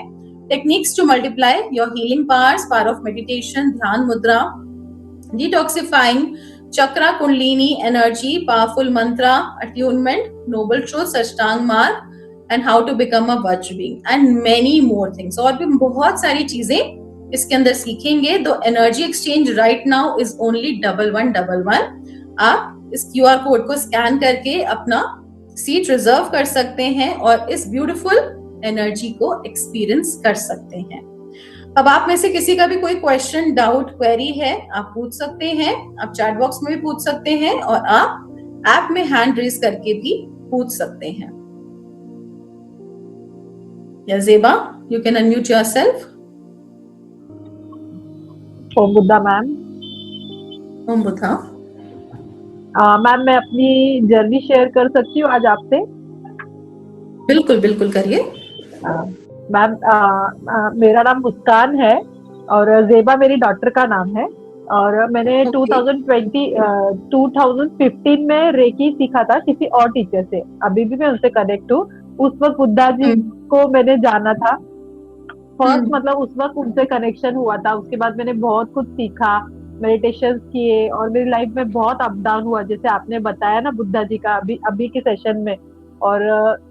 Techniques to multiply your healing powers, power of meditation, dhyan mudra, detoxifying, chakra, kundalini energy, powerful mantra, attunement, noble truth, सष्टांग मार्ग and how to become a virtual being and many more things. और भी बहुत सारी चीजें इसके अंदर सीखेंगे. तो energy exchange right now is only 1111. आप इस QR कोड को स्कैन करके अपना सीट रिजर्व कर सकते हैं और इस ब्यूटीफुल एनर्जी को एक्सपीरियंस कर सकते हैं. अब आप में से किसी का भी कोई क्वेश्चन, डाउट, क्वेरी है आप पूछ सकते हैं. आप चैट बॉक्स में भी पूछ सकते हैं और आप ऐप में हैंड रेज करके भी पूछ सकते हैं. या Zeba, you can unmute yourself. Om Buddha ma'am. Om Buddha ma'am, मैं अपनी जर्नी शेयर कर सकती हूँ आज आपसे? बिल्कुल बिल्कुल करिए. मैम, मेरा नाम मुस्कान है और ज़ेबा मेरी डॉटर का नाम है. और मैंने 2015 में रेकी सीखा था किसी और टीचर से. अभी भी मैं उनसे कनेक्ट हूँ. उस वक्त बुद्धा जी को मैंने जाना था फर्स्ट, मतलब उस वक्त उनसे कनेक्शन हुआ था. उसके बाद मैंने बहुत कुछ सीखा, मेडिटेशन किए और मेरी लाइफ में बहुत अप डाउन हुआ, जैसे आपने बताया ना बुद्धा जी का अभी के सेशन में. और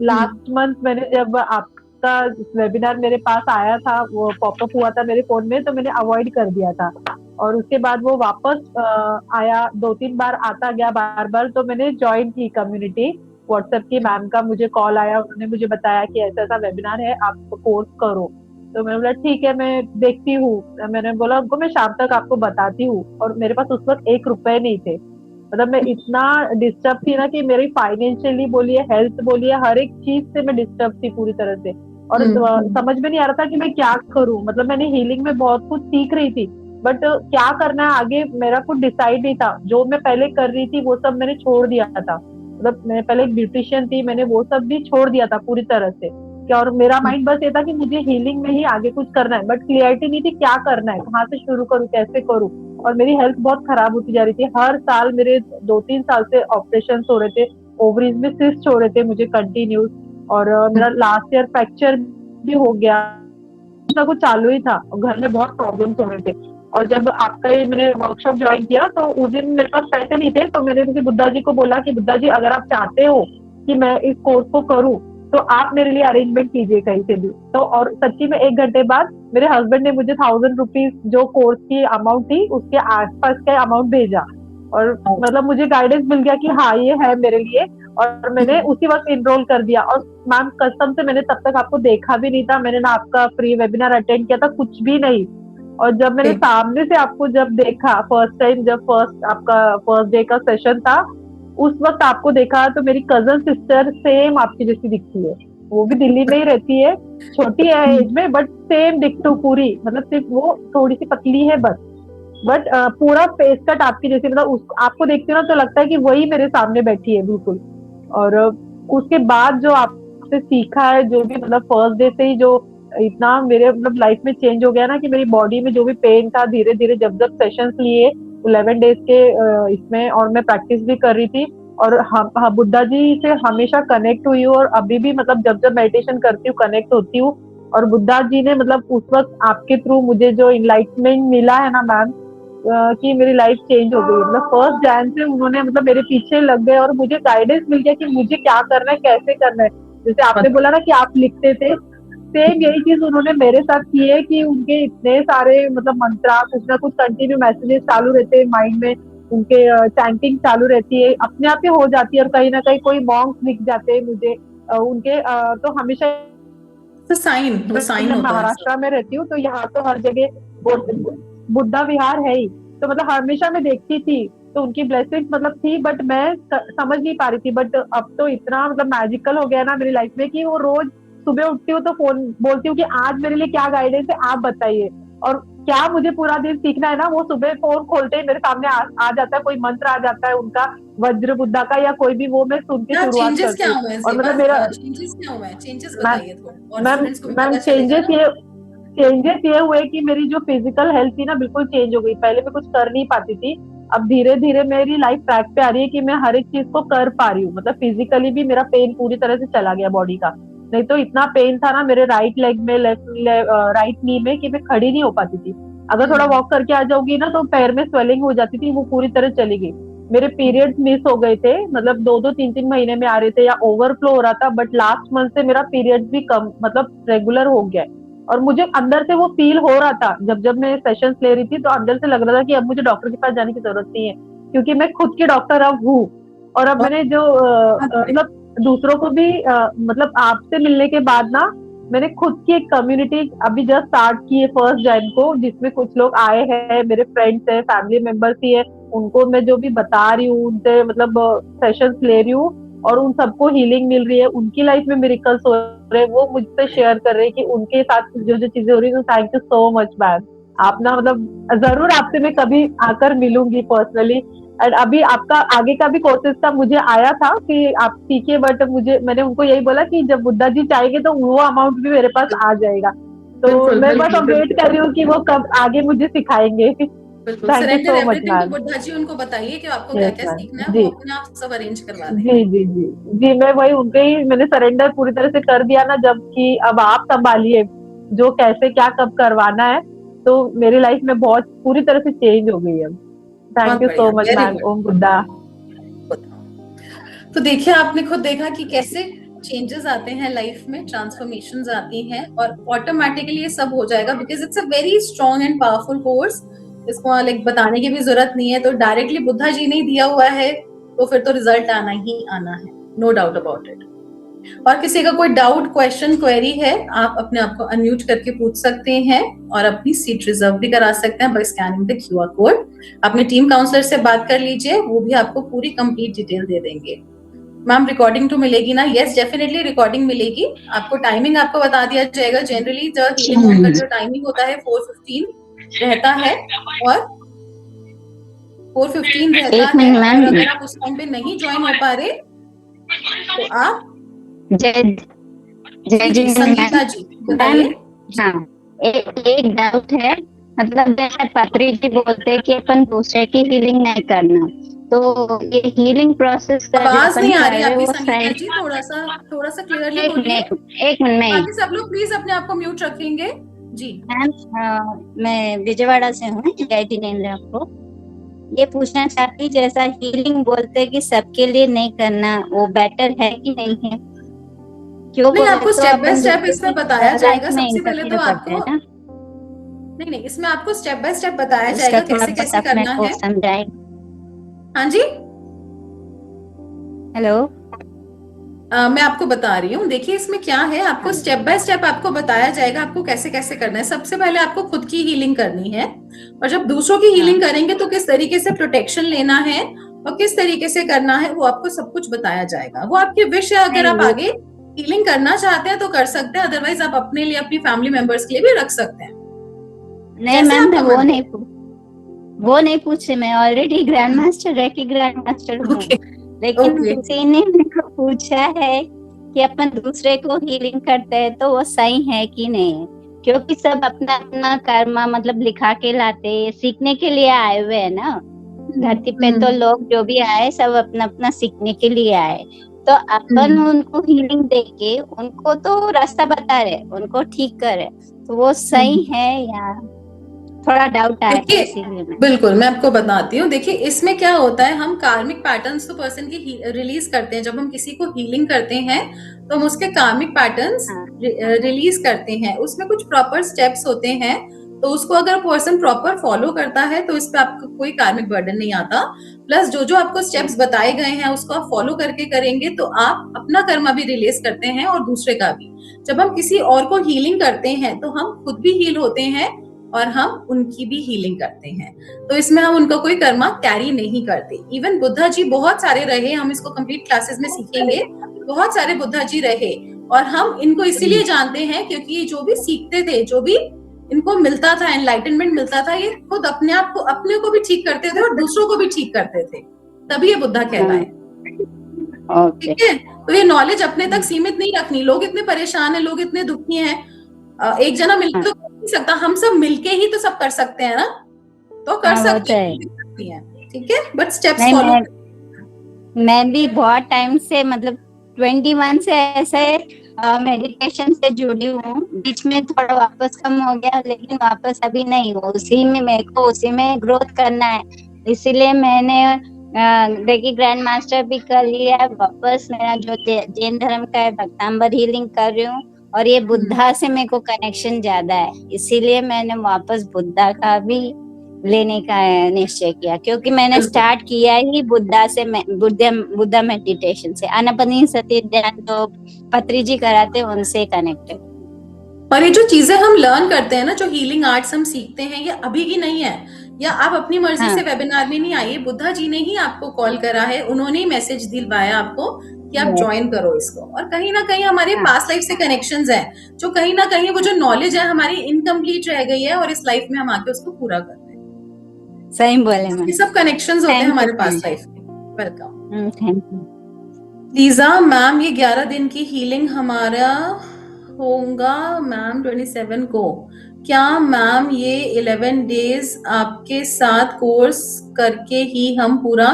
लास्ट मंथ मैंने जब आपका वेबिनार मेरे पास आया था, वो पॉपअप हुआ था मेरे फोन में, तो मैंने अवॉइड कर दिया था. और उसके बाद वो वापस आया, 2-3 बार आता गया बार बार. तो मैंने ज्वाइन की कम्युनिटी व्हाट्सएप की. मैम का मुझे कॉल आया, उन्होंने मुझे बताया कि ऐसा ऐसा वेबिनार है, आप कोर्स करो. तो मैंने बोला ठीक है, मैं देखती हूँ. मैंने बोला उनको मैं शाम तक आपको बताती हूँ. और मेरे पास उस वक्त 1 रुपए नहीं थे. मतलब मैं इतना डिस्टर्ब थी ना कि मेरी फाइनेंशियली बोलिए, हेल्थ बोलिए, हर एक चीज से मैं डिस्टर्ब थी पूरी तरह से. और समझ में नहीं आ रहा था कि मैं क्या करूँ. मतलब मैंने हीलिंग में बहुत कुछ सीख रही थी, बट क्या करना है आगे मेरा कुछ डिसाइड नहीं था. जो मैं पहले कर रही थी वो सब मैंने छोड़ दिया था. मतलब मैं पहले एक ब्यूटिशियन थी, मैंने वो सब भी छोड़ दिया था पूरी तरह से. और मेरा माइंड बस ये था कि मुझे हीलिंग में ही आगे कुछ करना है, बट क्लियरिटी नहीं थी क्या करना है, कहाँ से शुरू करूँ, कैसे करूँ. और मेरी हेल्थ बहुत खराब होती जा रही थी. हर साल मेरे 2-3 साल से ऑपरेशन हो रहे थे, ओवरीज में सिस्ट हो रहे थे मुझे कंटिन्यूस. और मेरा लास्ट ईयर फ्रैक्चर भी हो गया. कुछ चालू ही था, घर में बहुत प्रॉब्लम्स हो रहे थे. और जब आपका ये मैंने वर्कशॉप ज्वाइन किया तो उस दिन मेरे पास पैसे नहीं थे. तो मैंने किसी बुद्धा जी को बोला कि बुद्धा जी अगर आप चाहते हो कि मैं इस कोर्स को करूँ तो आप मेरे लिए अरेंजमेंट कीजिए कहीं से भी. तो और सच्ची में 1 घंटे बाद मेरे हस्बैंड ने मुझे 1000 रुपीज जो कोर्स की अमाउंट थी उसके आसपास का अमाउंट भेजा. और मतलब मुझे गाइडेंस मिल गया कि हाँ ये है मेरे लिए. और मैंने उसी वक्त इनरोल कर दिया. और मैम कसम से मैंने तब तक आपको देखा भी नहीं था, मैंने ना आपका फ्री वेबिनार अटेंड किया था, कुछ भी नहीं. और जब मैंने सामने से आपको जब देखा फर्स्ट टाइम, जब आपका फर्स्ट डे का सेशन था, उस वक्त आपको देखा तो मेरी कजन सिस्टर सेम आपकी जैसी दिखती है. वो भी दिल्ली में ही रहती है, छोटी है एज में, बट सेम दिखती पूरी. मतलब सिर्फ वो थोड़ी सी पतली है बस, बट पूरा फेस कट आपकी जैसी. मतलब आपको देखती हूँ ना तो लगता है कि वही मेरे सामने बैठी है बिल्कुल. और उसके बाद जो आपसे सीखा है, जो भी मतलब फर्स्ट डे से ही जो इतना मेरे मतलब लाइफ में चेंज हो गया ना कि मेरी बॉडी में जो भी पेन था, धीरे धीरे जब सेशंस लिए 11 डेज के इसमें, और मैं प्रैक्टिस भी कर रही थी. और हाँ बुद्धा जी से हमेशा कनेक्ट हुई हूँ. और अभी भी मतलब जब मेडिटेशन करती हूँ कनेक्ट होती हूँ. और बुद्धा जी ने मतलब उस वक्त आपके थ्रू मुझे जो इनलाइटमेंट मिला है ना मैम, कि मेरी लाइफ चेंज हो गई। मतलब 1 जैन से उन्होंने मतलब मेरे पीछे लग गए और मुझे गाइडेंस मिल गया कि मुझे क्या करना है, कैसे करना है। जैसे आपने बोला ना कि आप लिखते थे, सेम यही चीज उन्होंने मेरे साथ की है कि उनके इतने सारे मतलब मंत्रा कुछ ना कुछ कंटिन्यू मैसेजेस चालू रहते हैं माइंड में, उनके चैंटिंग चालू रहती है, अपने आप ही हो जाती है। और कहीं ना कहीं कोई मॉन्क्स दिख जाते हैं मुझे उनके तो हमेशा तो साइन, वो साइन मैं होता है महाराष्ट्र में रहती हूँ, तो यहाँ तो हर जगह बुद्धा विहार है ही, तो मतलब हमेशा मैं देखती थी, तो उनकी ब्लेसिंग मतलब थी, बट मैं समझ नहीं पा रही थी। बट अब तो इतना मतलब मैजिकल हो गया ना मेरी लाइफ में कि वो रोज सुबह उठती हूँ तो फोन बोलती हूँ कि आज मेरे लिए क्या गाइडेंस है, आप बताइए, और क्या मुझे पूरा दिन सीखना है ना, वो सुबह फोन खोलते ही मेरे सामने आ जाता है, कोई मंत्र आ जाता है उनका, वज्र बुद्धा का या कोई भी, वो मैं सुन के क्या शुरुआत चेंजेस करती क्या हूँ। हुए हैं और मतलब मेरा चेंजेस क्या हुए हैं, चेंजेस मैम बताइए थोड़ा, और मैम स्टूडेंट्स को भी मैम पता चलेगा ना। चेंजेस ये हुए कि मेरी जो फिजिकल हेल्थ थी ना बिल्कुल चेंज हो गई। पहले मैं कुछ कर नहीं पाती थी, अब धीरे धीरे मेरी लाइफ ट्रैक पे आ रही है कि मैं हर एक चीज को कर पा रही हूँ। मतलब फिजिकली भी मेरा पेन पूरी तरह से चला गया बॉडी का, नहीं तो इतना पेन था ना मेरे राइट लेग में, राइट नी में, कि मैं खड़ी नहीं हो पाती थी। अगर थोड़ा वॉक करके आ जाऊंगी ना तो पैर में स्वेलिंग हो जाती थी, वो पूरी तरह चली गई। मेरे पीरियड्स मिस हो गए थे, मतलब 2-2 3-3 महीने में आ रहे थे या ओवरफ्लो हो रहा था, बट लास्ट मंथ से मेरा पीरियड्स भी कम मतलब रेगुलर हो गया है। और मुझे अंदर से वो फील हो रहा था, जब जब मैं सेशंस ले रही थी तो अंदर से लग रहा था कि अब मुझे डॉक्टर के पास जाने की जरूरत नहीं है, क्योंकि मैं खुद की डॉक्टर अब हूँ। और अब मैंने जो मतलब दूसरों को भी मतलब आपसे मिलने के बाद ना मैंने खुद की एक कम्युनिटी अभी जस्ट स्टार्ट की है 1 जैन को, जिसमें कुछ लोग आए हैं, मेरे फ्रेंड्स है, फैमिली मेंबर्स ही है, उनको मैं जो भी बता रही हूँ, उनसे मतलब सेशंस ले रही हूँ, और उन सबको हीलिंग मिल रही है, उनकी लाइफ में मिरेकल्स हो रहे हैं, वो मुझसे शेयर कर रहे हैं कि उनके साथ जो जो चीजें हो रही है। तो thank you so much ma'am, आप ना मतलब जरूर आपसे मैं कभी आकर मिलूंगी पर्सनली। एंड अभी आपका आगे का भी कोर्सेज का मुझे आया था कि आप सीखिए, बट मैंने उनको यही बोला कि जब बुद्धा जी चाहेंगे तो वो अमाउंट भी मेरे पास आ जाएगा, तो बिल्कुल, मैं बस बिल्कुल, अब वेट कर रही हूँ कि वो कब आगे मुझे सिखाएंगे। बिल्कुल, thank you surrender so much everything to ma'am. Buddha ji, उनको बताइए कि आपको यस क्या-क्या मैम सीखना है, जी वो अपने आप सब अरेंज करवा जी देंगे। जी जी जी, मैं वही उनके ही मैंने सरेंडर पूरी तरह से कर दिया ना, जबकि अब आप संभालिए जो कैसे क्या कब करवाना है, तो मेरी लाइफ में बहुत पूरी तरह से चेंज हो गई है। बहुत थैंक यू बढ़िया, so much very ma'am. Good. Om Buddha. तो देखिए, आपने खुद देखा कि कैसे चेंजेस आते हैं लाइफ में, ट्रांसफॉर्मेशंस आती हैं, और ऑटोमेटिकली ये सब हो जाएगा because it's a very strong and powerful course. इसको लाइक बताने की भी जरूरत नहीं है, तो डायरेक्टली बुद्धा जी ने दिया हुआ है, तो फिर तो रिजल्ट आना ही आना है, नो डाउट अबाउट इट। और किसी का कोई डाउट, क्वेश्चन, क्वेरी है, आप अपने आप को अनम्यूट करके पूछ सकते हैं और अपनी सीट रिजर्व भी करा सकते हैं by scanning the QR code. अपने टीम काउंसलर से बात कर लीजिए, वो भी आपको पूरी कंप्लीट डिटेल दे देंगे। मैम रिकॉर्डिंग तो मिलेगी ना? यस, डेफिनेटली रिकॉर्डिंग मिलेगी आपको। टाइमिंग आपको बता दिया जाएगा। जनरली द हीलिंग ऑन का जो टाइमिंग होता है 4:15 रहता है, और 4:15 रहता एक है, मिनट और मैम। अगर आप उस टाइम पे नहीं ज्वाइन हो पा रहे तो आप जय जय जी जी संगीता मैम। जी बताइए। हाँ, एक डाउट है, मतलब जैसे पत्री जी बोलते हैं कि अपन दूसरे की हीलिंग नहीं करना, तो ये हीलिंग प्रोसेस का जो आवाज अपन नहीं आ कर रही रहे हैं आपकी वो संगीता सही। जी, थोड़ा सा क्लियरली एक बोलिए। मिनट एक मिनट में बाकी सब लोग प्लीज अपने आप को म्यूट रखेंगे जी। मैम, मैं विजयवाड़ा से हूँ, जय जिनेन्द्र। आपको ये पूछना चाहती, जैसा हीलिंग बोलते हैं कि सबके लिए नहीं करना, वो बेटर है कि नहीं है? क्यों नहीं, बोले आपको तो स्टेप बाय अपन स्टेप दूसरे इसमें की बताया लाइफ जाएगा। में सबसे पहले तो इंटरफियर करते आपको हैं ना, नहीं, इसमें आपको स्टेप बाय स्टेप बताया उसका जाएगा थोड़ा कैसे बहुत कैसे अपने करना को है। समझाए। हाँ जी, हेलो। मैं आपको बता रही हूँ। देखिए इसमें क्या है, आपको स्टेप बाय स्टेप आपको बताया जाएगा आपको कैसे कैसे करना है। सबसे पहले आपको खुद की हीलिंग करनी है, और जब दूसरों की हीलिंग करेंगे तो किस तरीके से प्रोटेक्शन लेना है और किस तरीके से करना है, वो आपको सब कुछ बताया जाएगा। वो आपकी विश है, अगर नहीं आप आगे हीलिंग करना चाहते हैं तो कर सकते हैं, अदरवाइज आप अपने लिए, अपनी फैमिली मेंबर्स के लिए भी रख सकते हैं। नहीं मैम, मैं वो नहीं पूछे, मैं ऑलरेडी ग्रैंड मास्टर रह के ग्रैंड मास्टर हूँ। लेकिन किसी ने मेरे को पूछा है कि अपन दूसरे को हीलिंग करते हैं तो वो सही है कि नहीं, क्योंकि सब अपना अपना कर्मा मतलब लिखा के लाते, सीखने के लिए आए हुए है ना धरती पे। तो लोग जो भी आए सब अपना अपना सीखने के लिए आए, तो अपन उनको हीलिंग देके उनको तो रास्ता बता रहे, उनको ठीक करे, तो वो सही है या? थोड़ा डाउट आया देखिए, इसीलिए मैं बिल्कुल मैं आपको बताती हूँ। देखिए इसमें क्या होता है, हम कार्मिक पैटर्न्स तो पर्सन की रिलीज करते हैं। जब हम किसी को हीलिंग करते हैं तो हम उसके कार्मिक पैटर्न्स हाँ रिलीज करते हैं। उसमें कुछ प्रॉपर स्टेप्स होते हैं, तो उसको अगर पर्सन प्रॉपर फॉलो करता है तो इस पे आपको कोई कार्मिक बर्डन नहीं आता। प्लस जो जो आपको स्टेप्स बताए गए हैं उसको आप फॉलो करके करेंगे तो आप अपना कर्मा भी रिलीज करते हैं और दूसरे का भी। जब हम किसी और को हीलिंग करते हैं तो हम खुद भी हील होते हैं और हम उनकी भी हीलिंग करते हैं। तो इसमें हम उनका कोई कर्मा कैरी नहीं करते। इवन बुद्धा जी बहुत सारे रहे, हम इसको कंप्लीट क्लासेस में सीखेंगे। बहुत सारे बुद्धा जी रहे और हम इनको इसीलिए जानते हैं क्योंकि ये जो भी सीखते थे, जो भी इनको मिलता था, एनलाइटनमेंट मिलता था, ये खुद अपने आप को, अपने को भी ठीक करते थे और दूसरों को भी ठीक करते थे, तभी ये बुद्धा कहलाए। ठीक है, तो ये नॉलेज अपने तक सीमित नहीं रखनी। लोग इतने परेशान हैं, लोग इतने दुखी हैं, एक जना मिलकर तो कर नहीं सकता, हम सब मिलके ही तो सब कर सकते हैं ना, तो कर सकते हैं। ठीक है, बट स्टेप्स फॉलो। मैं भी बहुत टाइम से, मतलब 21 से ऐसे मेडिटेशन से जुड़ी हूँ। बीच में थोड़ा वापस कम हो गया, लेकिन वापस अभी नहीं हो, उसी में मेरे को उसी में ग्रोथ करना है। इसीलिए मैंने रेकी ग्रैंड मास्टर भी कर लिया। वापस मेरा जो जैन धर्म का है भक्तांबर हीलिंग कर रही हूँ, और ये बुद्धा से मेरे को कनेक्शन ज्यादा है, इसीलिए मैंने वापस बुद्धा का भी लेने का निश्चय किया, क्योंकि मैंने स्टार्ट किया ही बुद्धा से, बुद्धा मेडिटेशन से। आनापानसति ध्यान तो पत्री जी कराते, उनसे कनेक्टेड। और ये जो चीजें हम लर्न करते हैं ना, जो हीलिंग आर्ट्स हम सीखते हैं, ये अभी की नहीं है, या आप अपनी मर्जी से वेबिनार में नहीं आइए। बुद्धा जी ने ही आपको कॉल करा है, उन्होंने ही मैसेज दिलवाया आपको कि आप ज्वाइन करो इसको। और कहीं ना कहीं हमारे पास्ट लाइफ से कनेक्शंस हैं, जो कहीं ना कहीं वो जो नॉलेज है हमारी इनकम्प्लीट रह गई है, और इस लाइफ में हम आके उसको पूरा कर रहे हैं। सही बोले मैम, ये सब कनेक्शंस होते हैं हमारे पास्ट लाइफ में। Welcome. Thank you Lisa ma'am, ये 11 दिन की हीलिंग हमारा होगा मैम 27 को। क्या मैम ये 11 डेज आपके साथ कोर्स करके ही हम पूरा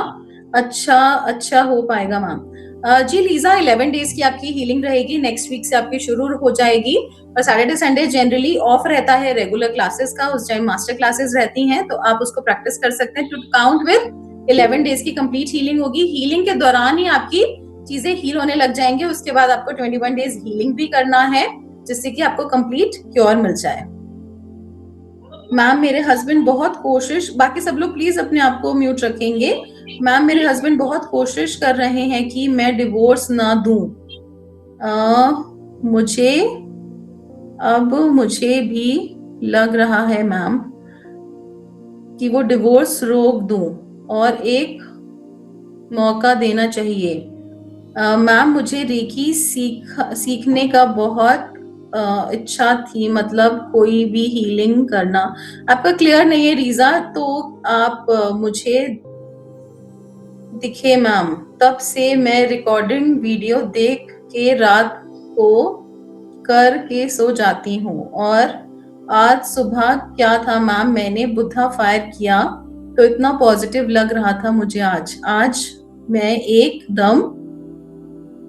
अच्छा हो पाएगा मैम? जी लीजा, 11 डेज की आपकी हीलिंग रहेगी, नेक्स्ट वीक से आपकी शुरू हो जाएगी। और सैटरडे संडे जनरली ऑफ रहता है रेगुलर क्लासेस का, उस टाइम मास्टर क्लासेस रहती हैं, तो आप उसको प्रैक्टिस कर सकते हैं। टू काउंट विद 11 डेज की कंप्लीट हीलिंग होगी। हीलिंग के दौरान ही आपकी चीजें हील होने लग जाएंगे। उसके बाद आपको 21 डेज हीलिंग भी करना है, जिससे कि आपको कंप्लीट क्योर मिल जाए। मैम मेरे हस्बैंड बहुत कोशिश, बाकी सब लोग प्लीज अपने आप को म्यूट रखेंगे। मैम मेरे हस्बैंड बहुत कोशिश कर रहे हैं कि मैं डिवोर्स ना दूं। मुझे भी लग रहा है मैम कि वो डिवोर्स रोक दूं और एक मौका देना चाहिए। मैम मुझे रेकी सीखने का बहुत इच्छा थी, मतलब कोई भी हीलिंग करना। आपका क्लियर नहीं है रीजा, तो आप मुझे दिखे मैम। तब से मैं रिकॉर्डिंग वीडियो देख के रात को करके सो जाती हूँ, और आज सुबह क्या था मैम, मैंने बुद्धा फायर किया तो इतना पॉजिटिव लग रहा था मुझे। आज मैं एकदम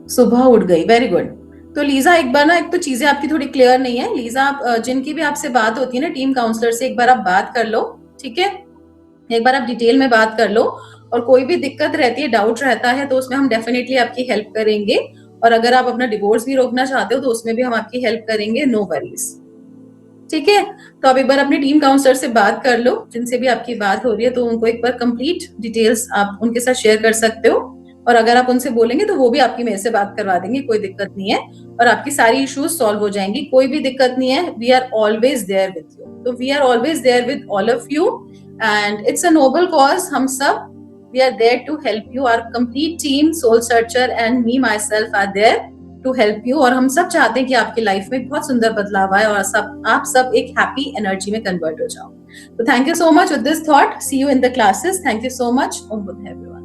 सुबह उठ गई। Very good. तो लीजा एक बार ना, एक तो चीजें आपकी थोड़ी क्लियर नहीं है लीजा, आप जिनकी भी आपसे बात होती है ना टीम काउंसलर से, एक बार आप बात कर लो, ठीक है? एक बार आप डिटेल में बात कर लो, और कोई भी दिक्कत रहती है, डाउट रहता है, तो उसमें हम डेफिनेटली आपकी हेल्प करेंगे। और अगर आप अपना डिवोर्स भी रोकना चाहते हो तो उसमें भी हम आपकी हेल्प करेंगे, नो वरीज। ठीक है, तो आप एक बार अपनी टीम काउंसलर से बात कर लो, जिनसे भी आपकी बात हो रही है, तो उनको एक बार कंप्लीट डिटेल्स आप उनके साथ शेयर कर सकते हो। और अगर आप उनसे बोलेंगे तो वो भी आपकी मेरे से बात करवा देंगे, कोई दिक्कत नहीं है, और आपकी सारी इश्यूज सॉल्व हो जाएंगी, कोई भी दिक्कत नहीं है। We are always there with you, तो we are always there with all of you, and it's a noble cause. हम सब we are there to help you, our complete team, Soul Searcher and me myself are there to help you. और हम सब चाहते हैं कि आपकी life में बहुत सुंदर बदलाव आए और आप सब एक हैप्पी एनर्जी में कन्वर्ट हो जाओ। तो thank you so much with this thought, see you in the classes. Thank you so much. Om Buddh everyone.